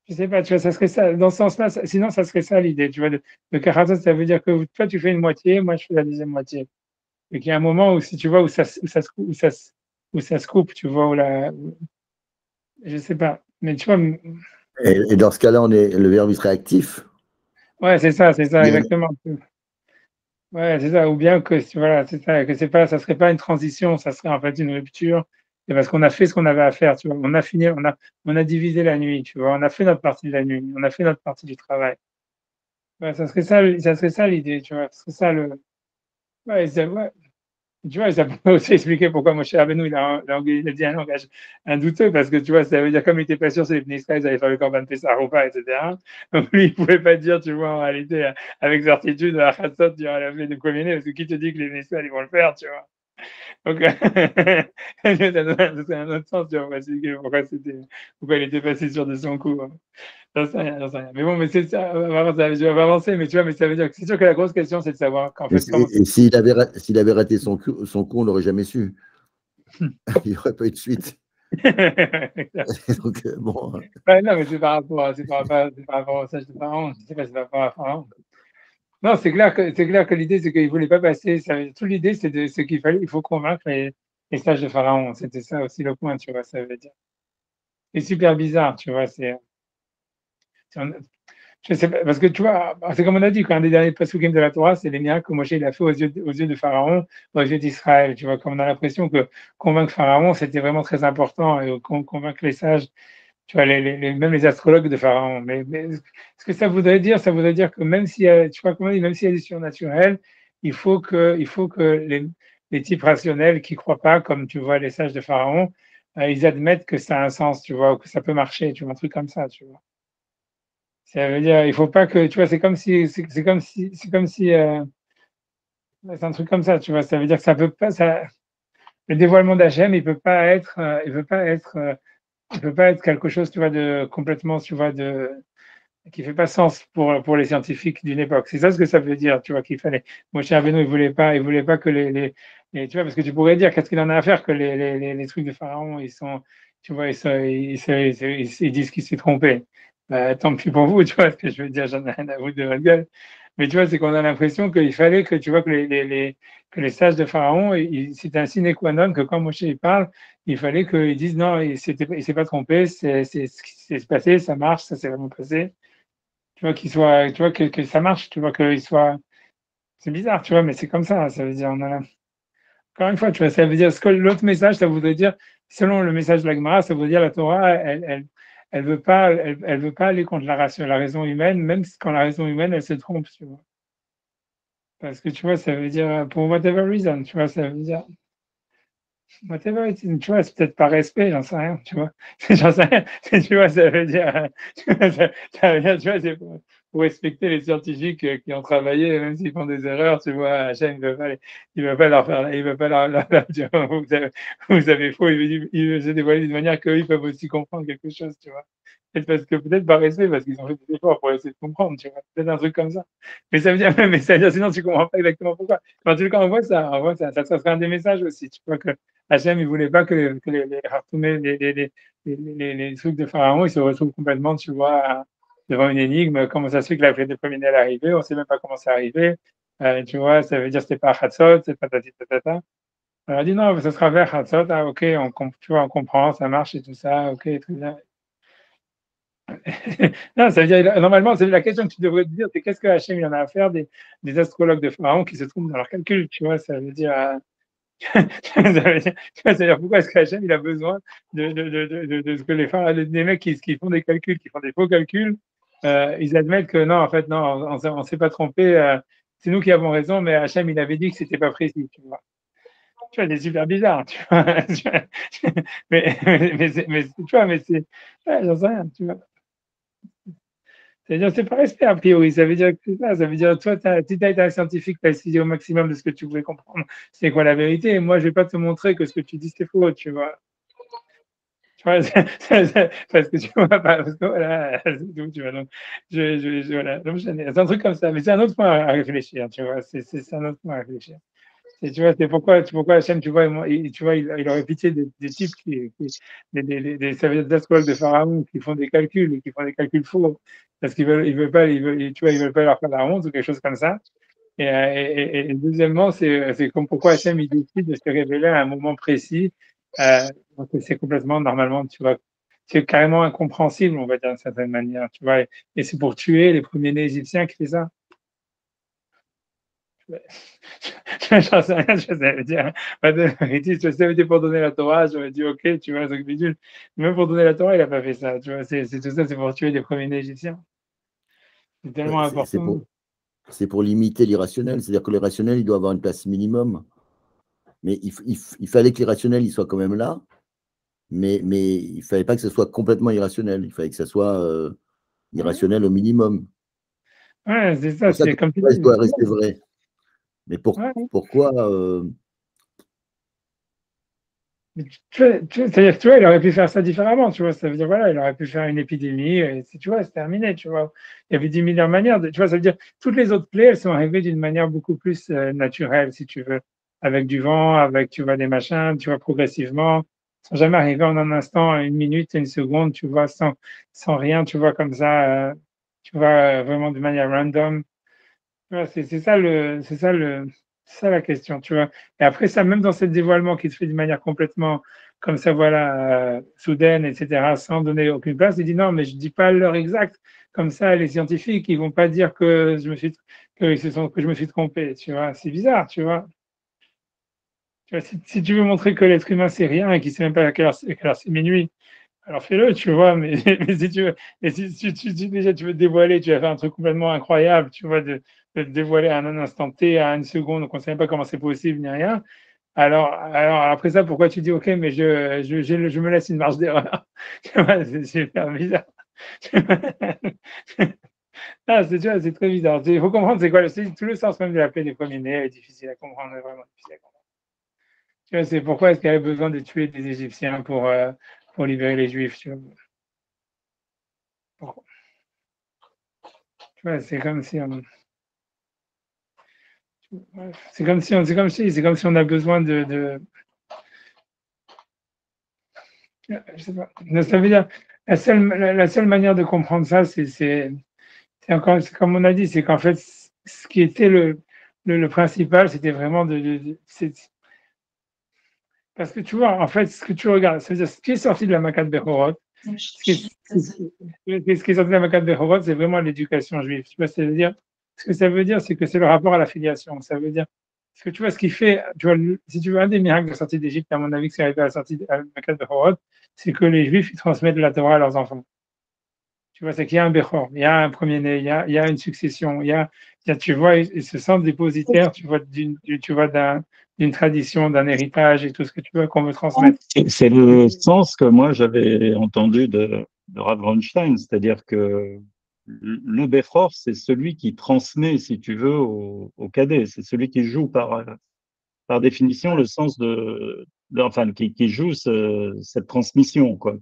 Je sais pas, tu vois, ça serait ça, dans ce sens-là, sinon, ça serait ça l'idée, tu vois. Le Kachatzot, ça veut dire que toi, tu fais une moitié, moi, je fais la deuxième moitié. Et qu'il y a un moment où, si tu vois, où ça se coupe, tu vois, je sais pas. Mais tu vois, Et dans ce cas-là, le verbe il serait actif. ouais, c'est ça, exactement. Ouais, c'est ça. Ou bien que, voilà, c'est ça, que c'est pas, ça serait pas une transition, ça serait en fait une rupture. C'est parce qu'on a fait ce qu'on avait à faire, tu vois. On a fini, on a divisé la nuit, tu vois. On a fait notre partie de la nuit, on a fait notre partie du travail. Ouais, ça serait ça l'idée, tu vois. Ce serait ça ouais, ouais. Tu vois, ça peut aussi expliquer pourquoi Moshe Rabbeinu, il a dit un langage un douteux, parce que tu vois, ça veut dire comme il n'était pas sûr si les Bnei Israël allaient faire le Korban Pessah ou pas, etc. Donc lui, il ne pouvait pas dire, tu vois, en réalité, avec certitude, à Chatzot, durant la fête de premier parce que qui te dit que les Bnei Israël, ils vont le faire, tu vois. Donc, c'est un autre sens, tu vois, pourquoi il n'était pas si sûr de son coup. Hein. J'en sais rien, j'en sais rien. Mais bon, mais c'est ça, je vais avancer, mais tu vois, mais ça veut dire que c'est sûr que la grosse question, c'est de savoir qu'en fait, comment. Et s'il avait raté son coup, on l'aurait jamais su. Il n'y aurait pas eu de suite. Donc, bon. Ouais, non, mais c'est par rapport au sage de Pharaon. Je sais pas, c'est par rapport à Pharaon. Non, c'est clair que l'idée, c'est qu'il ne voulait pas passer. Toute l'idée, c'est qu'il fallait, il faut convaincre les sages de Pharaon. C'était ça aussi le point, tu vois, ça veut dire. C'est super bizarre, tu vois, je sais pas, parce que tu vois, c'est comme on a dit, quand un des derniers pasukim de la Torah, c'est les miracles que Moshe il a fait aux yeux de Pharaon, aux yeux d'Israël. Tu vois, comme on a l'impression que convaincre Pharaon, c'était vraiment très important, et convaincre les sages, tu vois, même les astrologues de Pharaon. Mais ce que ça voudrait dire que même si, tu vois, comment on dit, même s'il y a du surnaturel, il faut que les types rationnels qui croient pas, comme tu vois les sages de Pharaon, ils admettent que ça a un sens, tu vois, ou que ça peut marcher, tu vois, un truc comme ça, tu vois. Ça veut dire, il faut pas que, tu vois, c'est comme si, c'est un truc comme ça, tu vois. Ça veut dire que ça peut pas, le dévoilement d'Hachem, il peut pas être quelque chose, tu vois, de complètement, tu vois, qui fait pas sens pour les scientifiques d'une époque. C'est ça ce que ça veut dire, tu vois, qu'il fallait. Moshe Rabbeinu, il voulait pas que tu vois, parce que tu pourrais dire, qu'est-ce qu'il en a à faire que les trucs de Pharaon, ils sont, tu vois, ils disent qu'il s'est trompé. Tant pis pour vous, tu vois ce que je veux dire, j'en ai rien à foutre de votre gueule. Mais tu vois, c'est qu'on a l'impression qu'il fallait que, tu vois, que les sages de Pharaon, c'était un sine qua non que quand Moshe il parle, il fallait qu'ils disent non, il s'est pas trompé, c'est ce qui s'est passé, ça marche, ça s'est vraiment passé. Tu vois, qu'il soit, tu vois, que ça marche, tu vois, qu'il soit. C'est bizarre, tu vois, mais c'est comme ça veut dire, encore une fois, tu vois, ça veut dire, ce que l'autre message, ça voudrait dire, selon le message de la Gemara, ça veut dire la Torah, elle veut pas aller contre la raison humaine, même quand la raison humaine, elle se trompe, tu vois. Parce que tu vois, ça veut dire, pour whatever reason, tu vois, ça veut dire, whatever it is, tu vois, c'est peut-être par respect, j'en sais rien, tu vois. J'en sais rien, tu vois, ça veut dire, ça veut dire, tu vois, c'est pour respecter les scientifiques qui ont travaillé, même s'ils font des erreurs, tu vois, Hachem, il veut pas leur faire, il veut pas leur dire, vous avez faux, il veut se dévoiler d'une manière qu'eux, peuvent aussi comprendre quelque chose, tu vois. Peut-être par respect, parce qu'ils ont fait des efforts pour essayer de comprendre, tu vois. Peut-être un truc comme ça. Mais ça veut dire, mais ça veut dire, sinon tu comprends pas exactement pourquoi. En tout cas, on voit ça, ça serait un des messages aussi, tu vois, que Hachem, il voulait pas que les Hartoumé, les trucs de Pharaon, ils se retrouvent complètement, tu vois, devant une énigme. Comment ça se fait que la fête de premier est arrivée? On sait même pas comment c'est arrivé. Tu vois, ça veut dire que c'était pas Hatzot, c'est patati patata. On a dit non, ça sera vers Hatzot. Ah, ok, tu vois, on comprend, ça marche et tout ça. Ok, très bien. Non, ça veut dire, normalement, c'est la question que tu devrais te dire, c'est qu'est-ce que Hachem il en a à faire des astrologues de Pharaon qui se trompent dans leurs calculs, tu vois, ça veut dire, c'est-à-dire pourquoi est-ce qu'Hachem il a besoin de ce que les pharaons, des mecs qui font des calculs, qui font des faux calculs, ils admettent que non, en fait, non, on s'est pas trompé, c'est nous qui avons raison, mais Hachem il avait dit que c'était pas précis, tu vois. Tu vois, c'est super bizarre, tu vois. Tu vois, mais c'est, ouais, j'en sais rien, tu vois. C'est-à-dire, c'est pas respect a priori. Ça veut dire que c'est ça. Ça veut dire, toi, si tu as été un scientifique, tu as essayé au maximum de ce que tu pouvais comprendre. C'est quoi la vérité? Et moi, je vais pas te montrer que ce que tu dis, c'est faux, tu vois. Tu vois, parce que tu vois pas, parce que voilà, c'est tout, tu vois. Donc, voilà. Donc, c'est un truc comme ça. Mais c'est un autre point à réfléchir, tu vois. C'est un autre point à réfléchir. Et tu vois, c'est pourquoi Hachem, tu vois, tu vois, il aurait pitié des types ça veut dire des astrologues de Pharaon qui font des calculs, qui font des calculs faux, parce ils veulent pas, tu vois, ils veulent pas leur faire la honte ou quelque chose comme ça. Et deuxièmement, c'est comme pourquoi Hachem, il décide de se révéler à un moment précis, donc c'est complètement, normalement, tu vois, c'est carrément incompréhensible, on va dire d'une certaine manière, tu vois, et c'est pour tuer les premiers-nés égyptiens qui fait ça. J'en sais rien, je savais dire. Je savais dire pour donner la Torah, j'aurais dit ok, tu vois, c'est bidule. Même pour donner la Torah, il n'a pas fait ça, tu vois. C'est tout ça, c'est pour tuer les premiers Égyptiens. C'est tellement Ouais, important. c'est pour limiter l'irrationnel. C'est-à-dire que l'irrationnel, il doit avoir une place minimum. Mais il fallait que l'irrationnel, il soit quand même là. Mais il ne fallait pas que ce soit complètement irrationnel. Il fallait que ce soit irrationnel au minimum. Ouais, c'est ça, Pour ça, c'est tout comme tu le reste dis. doit rester vrai. Mais Ouais. pourquoi Mais c'est-à-dire que tu vois, il aurait pu faire ça différemment, tu vois. Ça veut dire, voilà, il aurait pu faire une épidémie, et tu vois, c'est terminé, tu vois. Il y avait 10 000 manières, tu vois, ça veut dire, toutes les autres plaies, elles sont arrivées d'une manière beaucoup plus naturelle, si tu veux, avec du vent, avec, tu vois, des machins, tu vois, progressivement. Elles sont jamais arrivées en un instant, une minute, une seconde, tu vois, sans rien, tu vois, comme ça, tu vois, vraiment de manière random. Tu vois, c'est ça la question, tu vois. Et après ça, même dans ce dévoilement qui se fait d'une manière complètement comme ça, voilà, soudaine, etc., sans donner aucune place, il dit non, mais je dis pas l'heure exacte. Comme ça, les scientifiques, ils vont pas dire que je me suis trompé, tu vois. C'est bizarre, tu vois. Tu vois, si tu veux montrer que l'être humain c'est rien et qu'il sait même pas à quelle heure c'est minuit, alors fais-le, tu vois, mais, mais si tu veux, et si déjà tu veux te dévoiler, tu vas faire un truc complètement incroyable, tu vois, de te dévoiler à un instant T, à une seconde, donc on ne sait même pas comment c'est possible ni rien. Alors après ça, pourquoi tu dis ok, mais je me laisse une marge d'erreur. Tu vois, c'est super bizarre. Ah, tu vois, c'est très bizarre. Il faut comprendre c'est quoi, tout le sens même de la paix des premiers-nés est difficile à comprendre, vraiment difficile à comprendre. Tu vois, c'est pourquoi est-ce qu'il y avait besoin de tuer des Égyptiens pour libérer les Juifs, tu vois. Tu vois, c'est comme si on, c'est comme si on a besoin je sais pas. Ça veut dire, La seule manière de comprendre ça, c'est comme on a dit, c'est qu'en fait, ce qui était le principal, c'était vraiment parce que tu vois, en fait, ce que tu regardes, c'est-à-dire ce qui est sorti de la Makat Bechorot, ce qui est sorti de la Makat Bechorot, c'est vraiment l'éducation juive. Tu vois, c'est-à-dire, ce que ça veut dire, c'est que c'est le rapport à la filiation. Ça veut dire, parce que tu vois, ce qui fait, tu vois, si tu veux, un des miracles de la sortie d'Égypte, à mon avis, que c'est arrivé à la sortie de la Makat Bechorot, c'est que les Juifs, ils transmettent la Torah à leurs enfants. Tu vois, c'est qu'il y a un Bechor, il y a un premier-né, il y a une succession, tu vois, ils se sentent dépositaires, tu vois, d'une tradition, d'un héritage et tout ce que tu veux qu'on veut transmettre. C'est le sens que moi j'avais entendu de Rav Ronstein, c'est-à-dire que le Bechor, c'est celui qui transmet, si tu veux, au cadet, c'est celui qui joue par définition le sens enfin, qui joue cette transmission, quoi,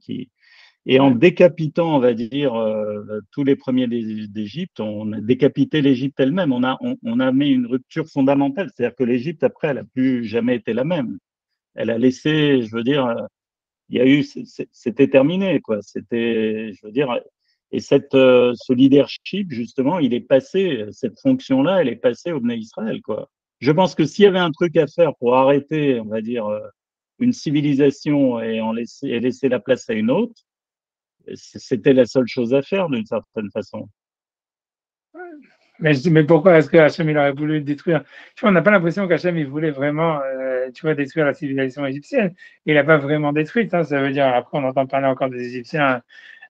et en décapitant, on va dire, tous les premiers d'Égypte, on a décapité l'Égypte elle-même. On a mis une rupture fondamentale. C'est-à-dire que l'Égypte, après, elle n'a plus jamais été la même. Elle a laissé, je veux dire, il y a eu, c'était terminé, quoi. C'était, je veux dire, et ce leadership, justement, il est passé, cette fonction-là, elle est passée au Bnei Israël, quoi. Je pense que s'il y avait un truc à faire pour arrêter, on va dire, une civilisation et laisser la place à une autre, c'était la seule chose à faire d'une certaine façon. Mais pourquoi est-ce que Hachem il aurait voulu détruire? Tu vois, on n'a pas l'impression qu'Hachem il voulait vraiment, tu vois, détruire la civilisation égyptienne. Il n'a pas vraiment détruite. Hein, ça veut dire, après, on entend parler encore des Égyptiens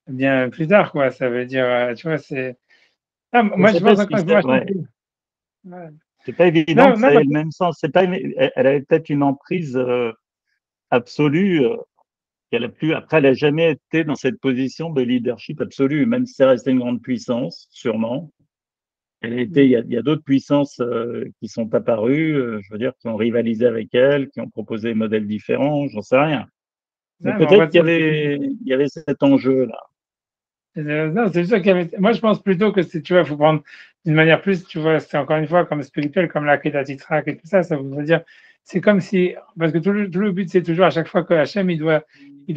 bien plus tard, quoi. Ça veut dire, tu vois, c'est. Ah, moi, je pense encore une fois. Ouais. C'est pas évident Non, que non, ça ait le même sens. Elle avait peut-être une emprise absolue. Après, elle n'a jamais été dans cette position de leadership absolu, même si c'est resté une grande puissance, sûrement. Il y a d'autres puissances qui sont apparues, je veux dire, qui ont rivalisé avec elle, qui ont proposé des modèles différents, j'en sais rien. Mais non, mais peut-être il y avait cet enjeu-là. non, c'est sûr qu'il y avait. Moi, je pense plutôt que tu vois, il faut prendre d'une manière plus, tu vois, c'est encore une fois comme spirituel, comme la Kedat Yitzhak et tout ça. Ça veut dire, c'est comme si, parce que tout le but, c'est toujours à chaque fois que Hachem, il doit,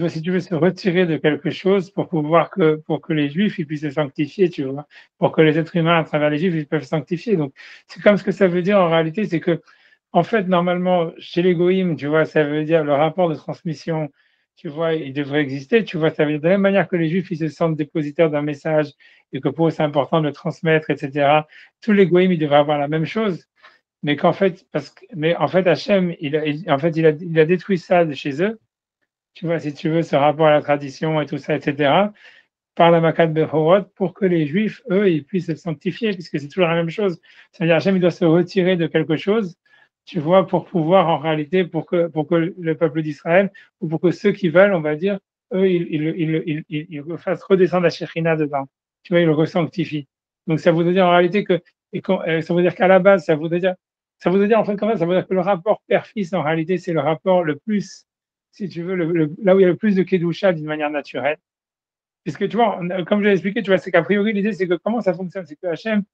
si tu veux, se retirer de quelque chose pour que les Juifs, ils puissent se sanctifier, tu vois, pour que les êtres humains, à travers les Juifs, ils peuvent se sanctifier. Donc, c'est comme ce que ça veut dire en réalité, c'est que, en fait, normalement, chez les Goïms, tu vois, ça veut dire le rapport de transmission, tu vois, il devrait exister, tu vois, ça veut dire de la même manière que les Juifs, ils se sentent dépositaires d'un message et que pour eux, c'est important de le transmettre, etc. Tous les Goïms, ils devraient avoir la même chose, mais qu'en fait, mais en fait, Hachem, il a détruit ça de chez eux, tu vois, si tu veux, ce rapport à la tradition et tout ça, etc., par la Makat Bechorot, pour que les Juifs, eux, ils puissent se sanctifier, puisque c'est toujours la même chose. C'est-à-dire, Hachem, il doit se retirer de quelque chose, tu vois, pour pouvoir, en réalité, pour que le peuple d'Israël, ou pour que ceux qui veulent, on va dire, eux, ils fassent redescendre la Shekhinah dedans. Tu vois, ils le resanctifient. Donc, ça voudrait dire, en réalité, ça veut dire qu'à la base, ça voudrait dire, en fait, comment ça veut dire que le rapport père-fils, en réalité, c'est le rapport le plus, si tu veux, là où il y a le plus de Kedusha d'une manière naturelle. Puisque tu vois, comme je l'ai expliqué, tu vois, c'est qu'a priori, l'idée, c'est que comment ça fonctionne? C'est que Hachem,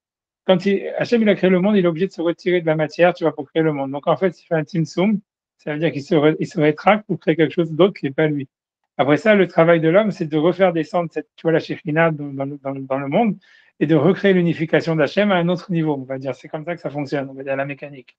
Hachem, il a créé le monde, il est obligé de se retirer de la matière, tu vois, pour créer le monde. Donc, en fait, il fait un timsum, ça veut dire il se rétracte pour créer quelque chose d'autre qui n'est pas lui. Après ça, le travail de l'homme, c'est de refaire descendre tu vois, la Shekhinah dans le monde et de recréer l'unification d'Hachem à un autre niveau, on va dire. C'est comme ça que ça fonctionne, on va dire, la mécanique.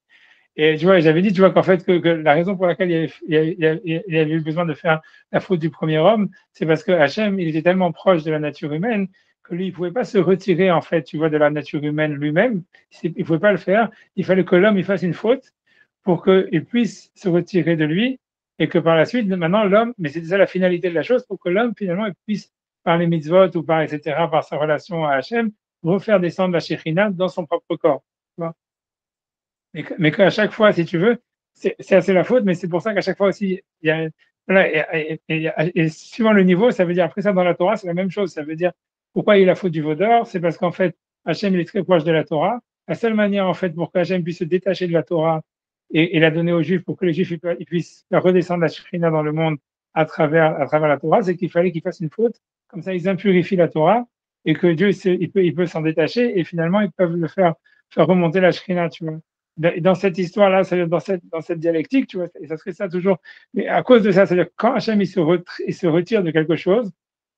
Et tu vois, j'avais dit, tu vois, qu'en fait, que la raison pour laquelle il avait eu besoin de faire la faute du premier homme, c'est parce que Hachem, il était tellement proche de la nature humaine que lui, il pouvait pas se retirer, en fait, tu vois, de la nature humaine lui-même. Il pouvait pas le faire. Il fallait que l'homme, il fasse une faute pour qu'il puisse se retirer de lui et que par la suite, maintenant, l'homme, mais c'est ça la finalité de la chose, pour que l'homme, finalement, il puisse, par les mitzvot ou par, etc., par sa relation à Hachem, refaire descendre la Shekhinah dans son propre corps. Tu vois. Mais qu'à chaque fois, si tu veux, c'est assez la faute, mais c'est pour ça qu'à chaque fois aussi, il y a, voilà, et suivant le niveau, ça veut dire, après ça, dans la Torah, c'est la même chose. Ça veut dire, pourquoi il y a eu la faute du vaudor? C'est parce qu'en fait, Hachem, il est très proche de la Torah. La seule manière, en fait, pour qu'Hachem puisse se détacher de la Torah et la donner aux Juifs, pour que les Juifs ils puissent faire redescendre la Shekhinah dans le monde à travers la Torah, c'est qu'il fallait qu'ils fassent une faute. Comme ça, ils impurifient la Torah et que Dieu, il peut s'en détacher et finalement, ils peuvent faire remonter la Shekhinah, tu vois. Dans cette histoire-là, dans cette dialectique, tu vois, et ça serait ça toujours. Mais à cause de ça, c'est-à-dire quand Hachem il se retire de quelque chose,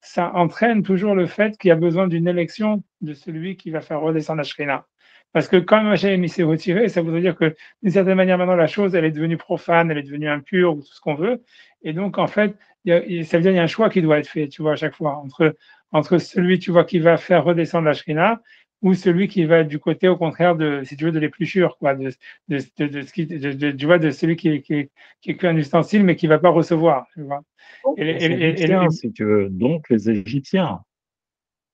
ça entraîne toujours le fait qu'il y a besoin d'une élection de celui qui va faire redescendre la Shrina. Parce que quand Hachem il s'est retiré, ça voudrait dire que d'une certaine manière, maintenant, la chose, elle est devenue profane, elle est devenue impure, ou tout ce qu'on veut. Et donc, en fait, ça veut dire qu'il y a un choix qui doit être fait, tu vois, à chaque fois, entre celui, tu vois, qui va faire redescendre la Shrina, ou celui qui va être du côté, au contraire, si tu veux, de l'épluchure, quoi, tu vois, de celui qui est qu'un ustensile, mais qui ne va pas recevoir, tu vois. Les Égyptiens, si tu veux, donc les Égyptiens.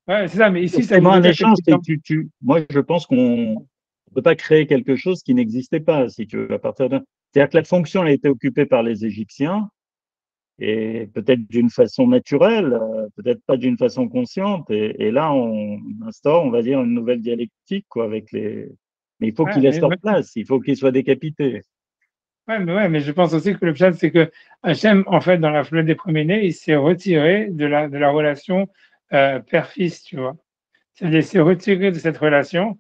Ouais, c'est ça, mais ici, ça C'est veut un dire échange. que Moi, je pense qu'on ne peut pas créer quelque chose qui n'existait pas, si tu veux, à partir de. C'est-à-dire que la fonction a été occupée par les Égyptiens, et peut-être d'une façon naturelle, peut-être pas d'une façon consciente. Et là, on instaure, on va dire, une nouvelle dialectique, quoi, avec les. Mais il faut qu'ils laissent leur place, il faut qu'ils soient décapités. Ouais, mais je pense aussi que le pshat, c'est que Hachem, en fait, dans la fleur des premiers-nés, il s'est retiré de la relation père-fils, tu vois. C'est-à-dire, il s'est retiré de cette relation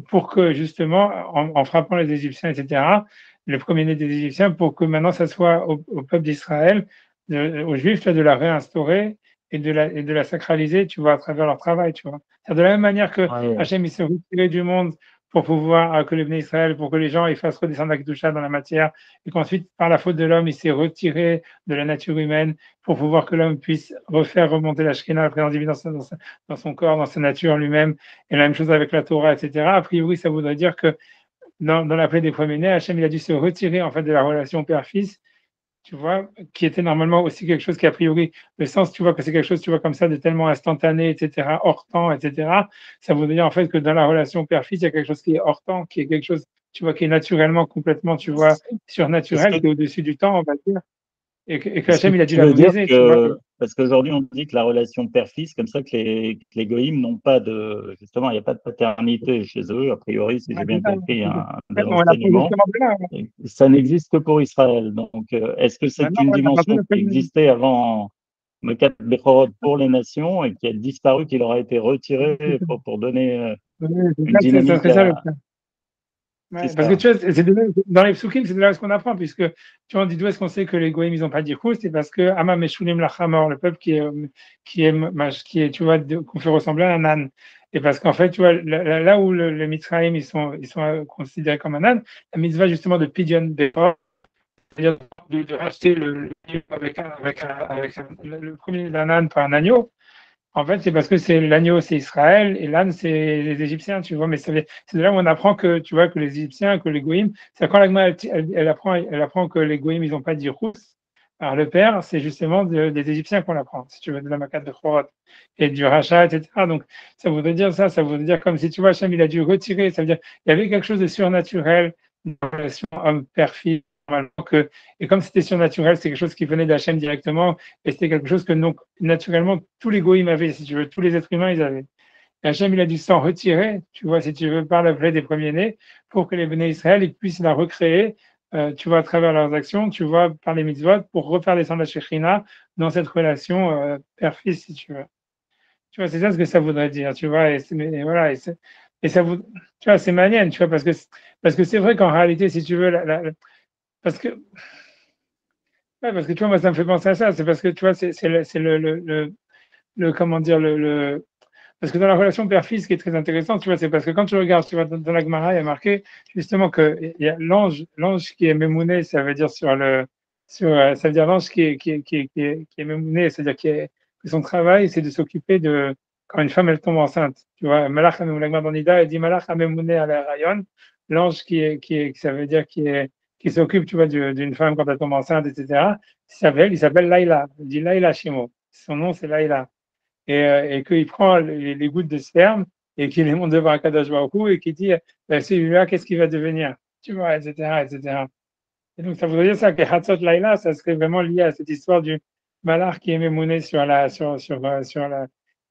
pour que, justement, en frappant les Égyptiens, etc., le premier-né des Égyptiens, pour que maintenant, ça soit au peuple d'Israël, aux Juifs, de la réinstaurer et de la sacraliser, tu vois, à travers leur travail, tu vois. C'est-à-dire, de la même manière que Ouais. Hachem, il s'est retiré du monde pour pouvoir que les Bnei Israël, pour que les gens ils fassent redescendre la Kedusha dans la matière, et qu'ensuite, par la faute de l'homme, il s'est retiré de la nature humaine pour pouvoir que l'homme puisse refaire remonter la Shekhinah, la présence divine dans son corps, dans sa nature lui-même, et la même chose avec la Torah, etc. A priori, ça voudrait dire que dans la plaie des premiers-nés, Hachem il a dû se retirer en fait de la relation père-fils, tu vois, qui était normalement aussi quelque chose qui, a priori, le sens, tu vois, que c'est quelque chose, tu vois, comme ça, de tellement instantané, etc., hors temps, etc., ça voudrait dire, en fait, que dans la relation père-fils, il y a quelque chose qui est hors temps, qui est quelque chose, tu vois, qui est naturellement, complètement, tu vois, surnaturel, qui est au-dessus du temps, on va dire, et que Est-ce que Hachem, il a dû tu la veux dire briser, tu vois. que, parce qu'aujourd'hui on dit que la relation père-fils, comme ça que les goïms n'ont pas de, justement, il n'y a pas de paternité chez eux, a priori, si j'ai bien compris un des On l'a pas renseignements, justement de là. et ça n'existe que pour Israël. Donc, est-ce que c'est Maintenant, une à partir dimension de qui existait avant Mekat Bechorot pour les nations et qui a disparu, qui leur a été retirée pour donner une ça dynamique serait ça le à. plan. C'est Ouais, parce que ça. tu vois, dans les psukim, c'est de là ce qu'on apprend, puisque tu vois, on dit d'où est-ce qu'on sait que les goïms, ils n'ont pas dit c'est parce que Ama Meshulim Lachamor, le peuple qui est, tu vois, qu'on fait ressembler à un âne. Et parce qu'en fait, tu vois, là où les Mitzrayim, ils sont considérés comme un âne, la mitzvah justement de Pidyon Bepor, c'est-à-dire de racheter le le premier d'un âne par un agneau. En fait, c'est parce que c'est l'agneau, c'est Israël, et l'âne, c'est les Égyptiens, tu vois. Mais c'est de là où on apprend que, tu vois, que les Égyptiens, que les Goïms, c'est quand l'agma, elle apprend que les Goïms, ils n'ont pas dit Rous par le père, c'est justement des Égyptiens qu'on apprend, si tu veux, de la Makat de Chorot et du Rachat, etc. Donc, ça voudrait dire ça voudrait dire comme si, tu vois, Hachem, il a dû retirer, ça veut dire, il y avait quelque chose de surnaturel dans la relation homme-père-fille, normalement, et comme c'était surnaturel, c'est quelque chose qui venait d'Hachem directement, et c'était quelque chose que donc, naturellement, tous les goïms avaient, si tu veux, tous les êtres humains, ils avaient. Et Hachem, il a dû s'en retirer, tu vois, si tu veux, par la plaie des premiers-nés, pour que les Béné Israël ils puissent la recréer, tu vois, à travers leurs actions, tu vois, par les mitzvot, pour refaire descendre la Shekhinah dans cette relation père-fils, si tu veux. Tu vois, c'est ça ce que ça voudrait dire, tu vois, et voilà, et ça vous, tu vois, c'est manienne, tu vois, parce que c'est vrai qu'en réalité, si tu veux, parce que ouais, parce que tu vois, moi, ça me fait penser à ça. C'est parce que tu vois, comment dire, parce que dans la relation père-fils, ce qui est très intéressant, tu vois, c'est parce que quand tu regardes, tu vois, dans la Gemara, il y a marqué justement qu'il y a l'ange qui est mémouné, ça veut dire ça veut dire l'ange qui est mémouné, c'est-à-dire que son travail, c'est de s'occuper de, quand une femme, elle tombe enceinte, tu vois, Malach la Gemara dans Nida, elle dit Malach mémouné à la rayon, l'ange ça veut dire qui s'occupe, tu vois, d'une femme quand elle tombe enceinte, etc. Il s'appelle Laïla, il dit Laïla Shimo, son nom c'est Laïla et qu'il prend les gouttes de sperme et qu'il les monte devant Akadosh Baruch Hu et qu'il dit celui-là, qu'est-ce qu'il va devenir? Tu vois, etc., etc. Et donc, ça voudrait dire ça, que Hatzot Laïla, ça serait vraiment lié à cette histoire du malach qui est mémouné sur la.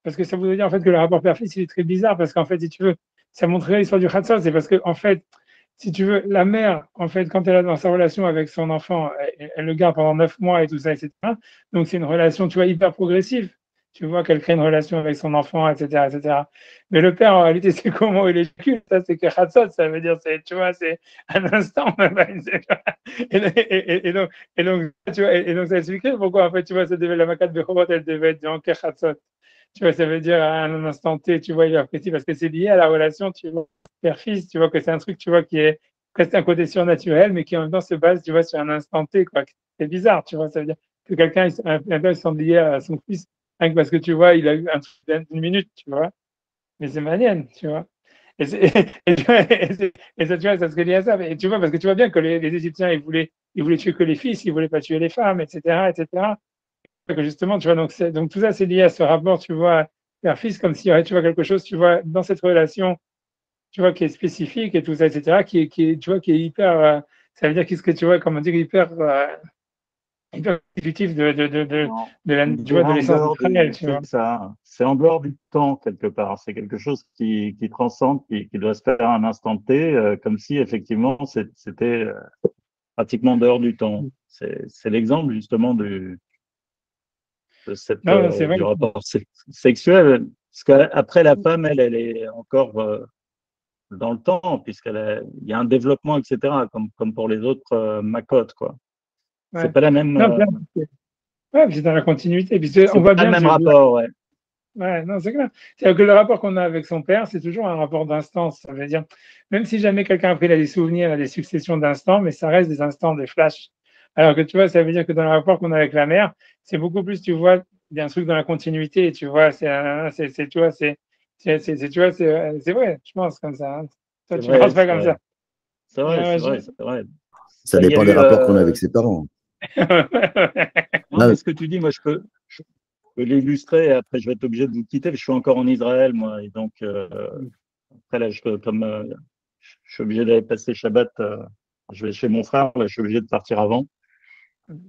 Parce que ça voudrait dire en fait que le rapport père-fils, il est très bizarre parce qu'en fait, si tu veux, ça montrerait l'histoire du Hatzot, c'est parce que en fait, si tu veux, la mère, en fait, quand elle est dans sa relation avec son enfant, elle le garde pendant 9 mois et tout ça, etc. Donc, c'est une relation, tu vois, hyper progressive. tu vois, qu'elle crée une relation avec son enfant, etc., etc. Mais le père, en réalité, c'est comment il éjacule. Ça, c'est que Khatsot, ça veut dire, tu vois, c'est un instant, même pas et donc, tu vois, et donc, ça expliquait pourquoi, en fait, tu vois, la Makat Bechorot, elle devait être en Khatsot. Tu vois, ça veut dire à un instant T, tu vois, il apprécie parce que c'est lié à la relation, tu vois, père-fils, tu vois, que c'est un truc, tu vois, qui est presque un côté surnaturel, mais qui en même temps se base, tu vois, sur un instant T, quoi. C'est bizarre, tu vois, ça veut dire que quelqu'un, il semble lié à son fils, rien que parce que, tu vois, il a eu un truc d'une minute, tu vois. Mais c'est manienne, tu vois. Et, ça, tu vois, ça se relie à ça. Et tu vois, parce que tu vois bien que les Égyptiens, ils voulaient tuer que les fils, ils voulaient pas tuer les femmes, etc., etc. Que justement, tu vois, donc tout ça, c'est lié à ce rapport, tu vois, père-fils, comme s'il y aurait, tu vois, quelque chose, tu vois, dans cette relation, tu vois, qui est spécifique et tout ça, etc., tu vois, qui est hyper, ça veut dire qu'est-ce que tu vois, comment dire, hyper constitutif Non, je tu vois, dirais de en l'essence dehors d'Israël, tu vois. c'est ça, c'est en dehors du temps quelque part. C'est quelque chose qui transcende, qui doit se faire à un instant T, comme si effectivement c'était pratiquement en dehors du temps. C'est l'exemple justement Non, non, c'est vrai. du rapport sexuel. Parce qu'après la femme, elle est encore dans le temps, il y a un développement, etc., comme pour les autres macotes, quoi. C'est Ouais. pas la même, Non, ouais, puis c'est dans la continuité. Puis c'est on voit pas le bien, même rapport, ouais. ouais, non, c'est clair. C'est-à-dire que le rapport qu'on a avec son père, c'est toujours un rapport d'instance. Ça veut dire, même si jamais quelqu'un après il a des souvenirs, il a des successions d'instants, mais ça reste des instants, des flashs. Alors que tu vois, ça veut dire que dans le rapport qu'on a avec la mère, c'est beaucoup plus, tu vois, il y a un truc dans la continuité, tu vois, tu vois, tu vois, c'est vrai, je pense comme ça. Hein. Toi, C'est tu penses vrai, pas c'est comme vrai. ça. C'est vrai, Ouais, ouais, c'est vrai, c'est vrai. Ça Il y a dépend des eu, rapports qu'on a avec ses parents. non, Non, mais ce que tu dis, moi, je peux l'illustrer. Après, je vais être obligé de vous quitter. Je suis encore en Israël, moi, et donc après là, je suis obligé d'aller passer Shabbat. Je vais chez mon frère. Là, je suis obligé de partir avant.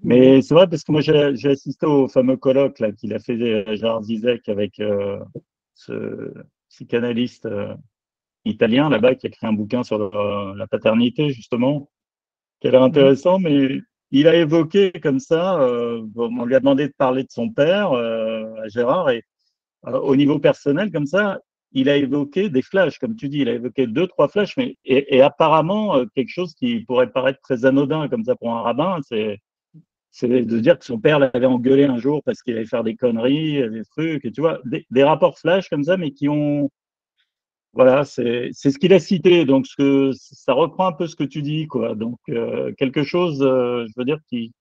Mais c'est vrai parce que moi, j'ai assisté au fameux colloque là qu'il a fait Gérard Zizek avec ce psychanalyste italien là-bas qui a écrit un bouquin sur la paternité justement, qui a l'air intéressant, mais il a évoqué comme ça, on lui a demandé de parler de son père à Gérard, et au niveau personnel, comme ça, il a évoqué des flashs, comme tu dis, il a évoqué 2, 3 flashs, et apparemment, quelque chose qui pourrait paraître très anodin comme ça pour un rabbin, c'est de dire que son père l'avait engueulé un jour parce qu'il allait faire des conneries, des trucs, et tu vois, des rapports flash comme ça, mais qui ont voilà, c'est ce qu'il a cité, donc ça reprend un peu ce que tu dis, quoi. Donc quelque chose, je veux dire, qui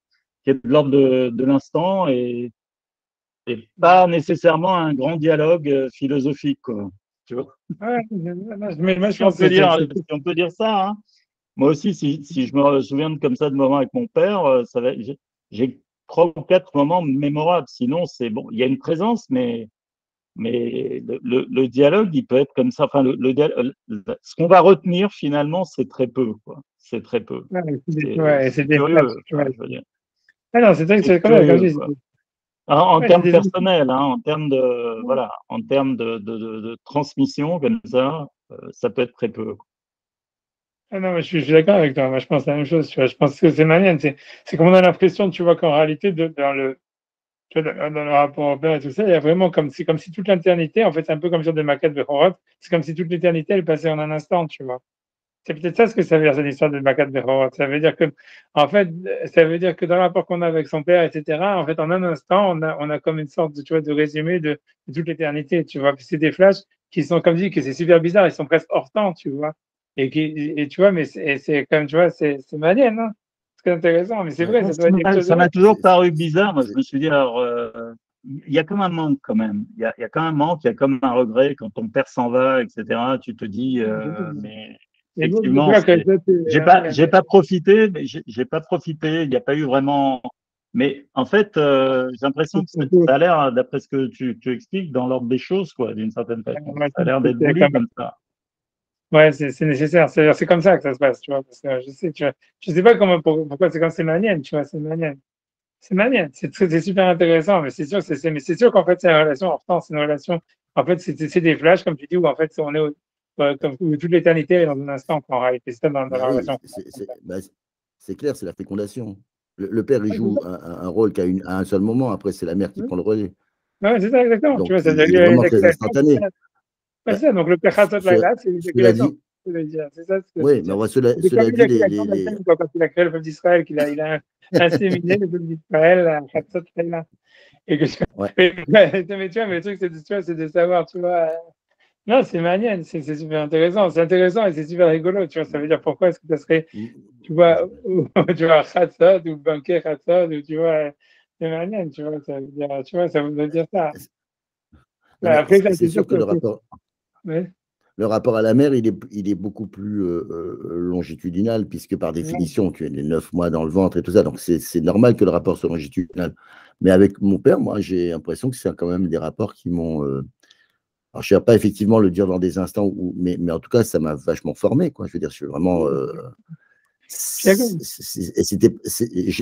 est de l'ordre de l'instant et pas nécessairement un grand dialogue philosophique, quoi. Tu vois? Ouais, mais moi, je Si on pense peut que dire, si on peut dire ça, hein. Moi aussi, si je me souviens comme ça de moments avec mon père, j'ai 3 ou 4 moments mémorables. Sinon, c'est bon, il y a une présence, mais le dialogue, il peut être comme ça. Enfin, ce qu'on va retenir finalement, c'est très peu, quoi. C'est très peu. ouais, c'est C'est des flashs, curieux, tu vois. enfin, je veux dire. Ah non, c'est vrai que C'est c'est comme je curieux, dis, quoi. En ouais, c'est termes des personnels, hein, en termes de, voilà, en termes de transmission comme ça peut être très peu. ah non, mais je suis d'accord avec toi. Moi, je pense la même chose. Tu vois, je pense que c'est manienne. C'est comme on a l'impression, tu vois, qu'en réalité, tu vois, dans le rapport au père et tout ça, il y a vraiment c'est comme si toute l'éternité, en fait, c'est un peu comme sur des maquettes de Horot, c'est comme si toute l'éternité, elle passait en un instant, tu vois. C'est peut-être ça ce que ça veut dire, cette histoire de maquettes de Horot. Ça veut dire que, en fait, ça veut dire que dans le rapport qu'on a avec son père, etc., en fait, en un instant, on a comme une sorte de, tu vois, de résumé de toute l'éternité, tu vois. Puis c'est des flashs qui sont, comme dit, que c'est super bizarre, ils sont presque hors temps, tu vois. Et tu vois, mais c'est comme, tu vois, c'est manienne, hein. C'est intéressant, mais c'est ouais, vrai, Ouais, ça doit être quelque chose de ça vrai. m'a toujours paru bizarre. Moi, je me suis dit, alors, il y a comme un manque quand même. Il y a quand même un manque, il y a comme un regret quand ton père s'en va, etc. Tu te dis, mais Et vous, effectivement, toi, que ça, j'ai pas profité, mais j'ai pas profité. Il n'y a pas eu vraiment. Mais en fait, j'ai l'impression que ça a l'air, d'après ce que tu expliques, dans l'ordre des choses, quoi, d'une certaine façon. Ça a l'air d'être voulu comme ça. ouais, c'est nécessaire. C'est comme ça que ça se passe, tu vois. Parce que je sais, tu vois, je sais pas pourquoi c'est comme c'est manienne, tu vois, c'est manienne. C'est manienne. C'est super intéressant, mais c'est sûr, mais c'est sûr qu'en fait, c'est une relation hors temps, c'est une relation. En fait, c'est des flashs, comme tu dis, où en fait, on est comme où toute l'éternité est dans un instant, en réalité. C'est ça dans la bah oui, relation. c'est clair, c'est la fécondation. Le père, il joue un rôle qu'à à un seul moment, après, c'est la mère qui prend le relais. Ouais, c'est ça, exactement. Tu Donc, vois, ça veut il est dire vraiment les très instantané. ouais, Bah, c'est ça. Donc, le Pechatot ce- Laila, c'est cela l'éjaculation. dit, Je veux dire. C'est ça ce que je veux oui, mais dire. C'est comme cela il dit, a fait la grande Hachem, quoi, quand il a créé le peuple d'Israël, il a inséminé le peuple d'Israël à Chatzot Laila. Et que, ouais. mais tu vois, mais le truc, c'est de savoir, tu vois. Non, c'est manienne, c'est super intéressant. C'est intéressant et c'est super rigolo, tu vois. Ça veut dire pourquoi est-ce que ça serait, tu vois, tu vois, Chatzot ou banquet Chatzot, ou tu vois, c'est manienne, tu vois. Ça veut dire, tu vois, ça veut dire ça. Non, mais Après, ça, c'est c'est sûr sûr que que. Ouais. le rapport à la mer, il est beaucoup plus longitudinal, puisque par Ouais. définition, tu es les 9 mois dans le ventre et tout ça. Donc, c'est normal que le rapport soit longitudinal. Mais avec mon père, moi, j'ai l'impression que c'est quand même des rapports qui m'ont. Alors, je ne sais pas effectivement le dire dans des instants, mais en tout cas, ça m'a vachement formé, quoi. Je veux dire, je suis vraiment.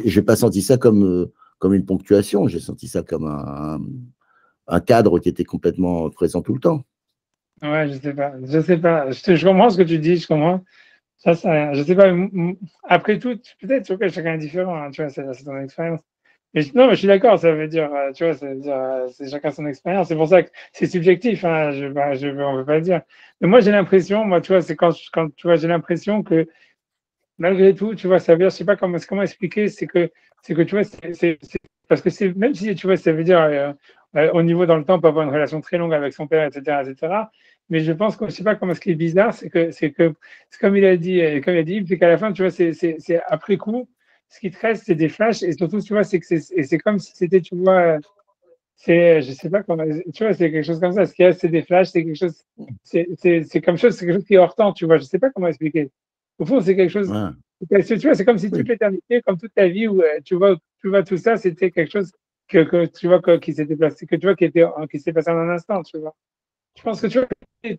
J'ai pas senti ça comme une ponctuation, j'ai senti ça comme un cadre qui était complètement présent tout le temps. Ouais, je sais pas, je sais pas. Je comprends ce que tu dis, je comprends. Ça, je sais pas. Après tout, peut-être que chacun est différent, hein, tu vois, c'est ton expérience. Non, mais je suis d'accord, ça veut dire, tu vois, ça veut dire, c'est chacun son expérience. C'est pour ça que c'est subjectif, hein, on veut pas le dire. Mais moi, j'ai l'impression, moi, tu vois, c'est quand, tu vois, j'ai l'impression que malgré tout, tu vois, ça veut dire, je sais pas comment expliquer, c'est que, tu vois, parce que même si, tu vois, ça veut dire, au niveau dans le temps, on peut avoir une relation très longue avec son père, etc., etc. Mais je pense que, je sais pas comment ce qui est bizarre, c'est comme il a dit, c'est qu'à la fin, tu vois, c'est après coup, ce qui te reste, c'est des flashs, et surtout, tu vois, c'est comme si c'était, tu vois, je sais pas comment, tu vois, c'est quelque chose comme ça. Ce qui reste, c'est des flashs, c'est quelque chose, c'est quelque chose qui est hors temps, tu vois. Je sais pas comment expliquer. Au fond, c'est quelque chose, Ouais, tu vois, c'est comme si toute oui. l'éternité, comme toute ta vie, où tu vois tout ça, c'était quelque chose tu vois, qui s'était passé, que tu vois, qui s'est passé en un instant, tu vois. Je pense que tu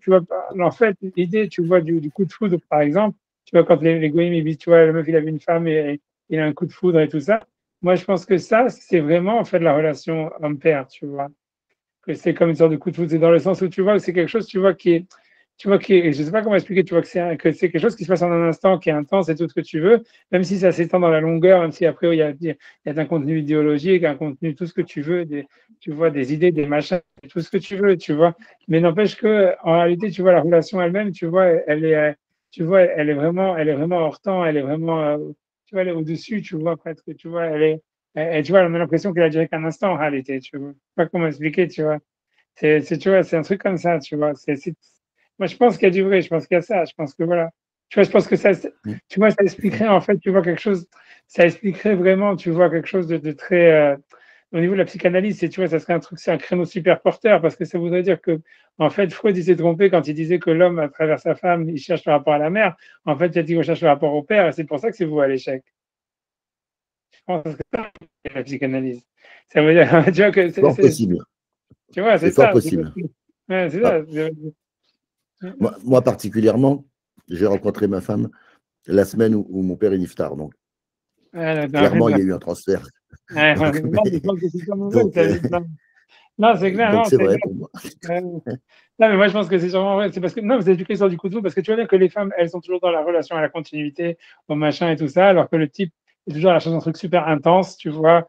vois, en fait, l'idée, tu vois, du coup de foudre, par exemple, tu vois, quand les goïms, ils disent, tu vois, le meuf, il avait une femme et il a un coup de foudre et tout ça. Moi, je pense que ça, c'est vraiment, en fait, la relation homme-père, tu vois. Que c'est comme une sorte de coup de foudre. C'est dans le sens où, tu vois, c'est quelque chose, je sais pas comment expliquer, tu vois, que c'est quelque chose qui se passe en un instant, qui est intense et tout ce que tu veux, même si ça s'étend dans la longueur, même si après, il y a un contenu idéologique, un contenu, tout ce que tu veux, tu vois, des idées, des machins, tout ce que tu veux, tu vois. Mais n'empêche que, en réalité, tu vois, la relation elle-même, tu vois, tu vois, elle est vraiment hors temps, elle est vraiment, tu vois, elle est au-dessus, tu vois, presque, tu vois, tu vois, on a l'impression qu'elle a duré qu'un instant, en réalité, tu vois. Je sais pas comment expliquer, tu vois. Tu vois, c'est un truc comme ça, tu vois. Moi, je pense qu'il y a du vrai, je pense qu'il y a ça, je pense que voilà. Tu vois, je pense que ça, tu vois, ça expliquerait en fait, tu vois, quelque chose, ça expliquerait vraiment, tu vois, quelque chose de très. Au niveau de la psychanalyse, tu vois, ça serait un truc, c'est un créneau super porteur, parce que ça voudrait dire que, en fait, Freud, il s'est trompé quand il disait que l'homme, à travers sa femme, il cherche le rapport à la mère. En fait, il recherche le rapport au père, et c'est pour ça que c'est vous à l'échec. Je pense que c'est ça, la psychanalyse. Ça veut dire, tu vois, que Fort possible. tu vois, C'est c'est fort ça. possible. Ouais, c'est Ah, ça. moi, particulièrement, j'ai rencontré ma femme la semaine où mon père est niftar. Donc, Ouais, clairement, il y a eu un transfert. ouais, Donc, non, je pense que c'est sûrement vrai. donc, Non, c'est clair, donc non, c'est c'est vrai clair. pour moi. Non, mais moi, je pense que c'est sûrement vrai. C'est parce que, non, vous avez du sur du coup de parce que tu vois bien que les femmes, elles sont toujours dans la relation à la continuité, au machin et tout ça, alors que le type est toujours à la chose d'un truc super intense, tu vois,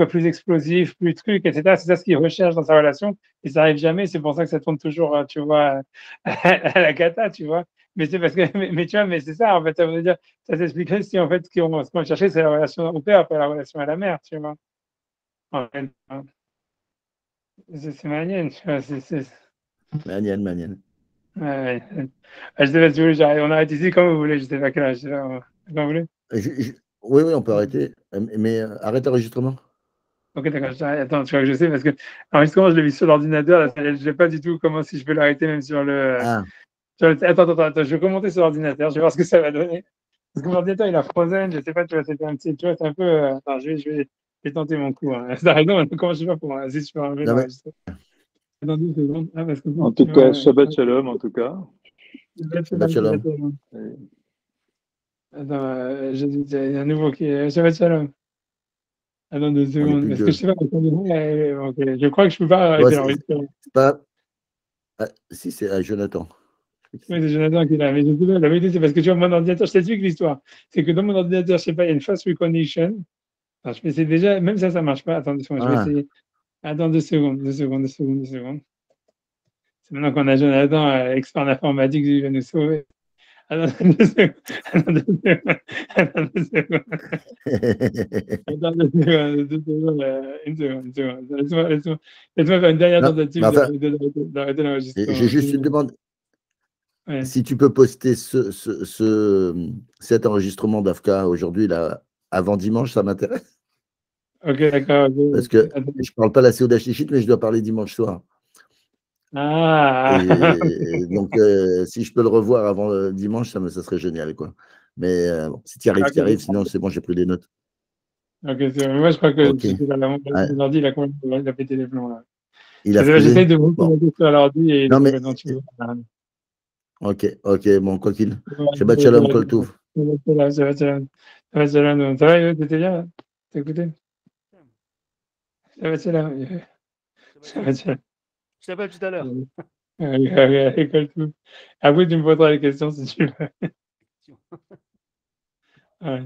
plus explosif, plus truc, etc. C'est ça ce qu'il recherche dans sa relation, et ça arrive jamais. C'est pour ça que ça tourne toujours, tu vois, à la cata, tu vois. Mais c'est parce que, tu vois, mais c'est ça, en fait, ça veut dire, ça s'expliquerait si, en fait, ce qu'on cherchait, c'est la relation au père, pas la relation à la mère, tu vois. En fait, hein. C'est manienne, tu vois, Manienne, manienne. ouais, ouais. Ah, je sais pas si vous voulez, on arrête ici comme vous voulez, je sais pas quel âge, quand vous voulez. Oui, oui, on peut arrêter. Mais arrête l'enregistrement. Ok, d'accord, attends, tu vois que je sais, parce que l'enregistrement, je l'ai vu sur l'ordinateur, là, je ne sais pas du tout comment si je peux l'arrêter même Ah, Attends, je vais commenter sur l'ordinateur, je vais voir ce que ça va donner. Parce que mon ordinateur, il a frozen, je sais pas, tu vois, c'était un petit, tu vois, c'est un peu. Attends, je vais tenter mon coup. Hein. T'as raison, comment je fais pas pour. Si je peux enlever non, mais l'enregistrement. Attends 2 secondes. Ah, parce que. En tout cas, Shabbat Shalom, en tout cas. Shabbat Shalom. Attends, il y a un nouveau qui est. Shabbat Shalom. Attends 2 secondes. On n'est plus que Parce que je deux. sais pas. Ok, je crois que je peux pas Bon, arrêter l'enregistrement. c'est pas. Ah, si, c'est Jonathan. Oui, c'est Jonathan qui l'a. Mais je sais pas, la vérité, c'est parce que tu vois, mon ordinateur, je t'explique l'histoire. C'est que dans mon ordinateur, je sais pas, il y a une face recognition. Alors, je vais essayer déjà, même ça marche pas. Attends, je vais Ah, essayer. Attends 2 secondes. C'est maintenant qu'on a Jonathan, expert en informatique, qui va nous sauver. Attends 2 secondes. Attends 2 secondes. Attends 2 secondes. Attends 2 secondes. 2 secondes. Une seconde. Laisse-moi faire une dernière Non, tentative mais enfin, d'arrêter l'enregistrement. j'ai juste une demande. Ouais. Si tu peux poster cet enregistrement d'AFCA aujourd'hui, là, avant dimanche, ça m'intéresse. Ok, d'accord. Parce que je ne parle pas la Seudachlichit, mais je dois parler dimanche soir. Ah. Et donc, si je peux le revoir avant dimanche, ça serait génial, quoi. Mais bon, si tu y arrives, Ok. tu y arrives. Sinon, c'est bon, j'ai pris des notes. Ok, c'est vrai. Moi, je crois que Ok. c'était dans Ouais. l'ordi, il a pété les plombs, là. Il a J'essaie fusé. de vous Bon. connecter sur l'ordi et Non, mais donc tu vois. ok, bon, quoi qu'il. Shabbat shalom, kol tov. Shabbat shalom. Ça va, Yo, t'étais bien, là? T'as écouté? Shabbat shalom. Shabbat shalom. Je t'appelle tout à l'heure. Allez, colle tout. Après, tu me poseras les questions si tu veux. Ouais.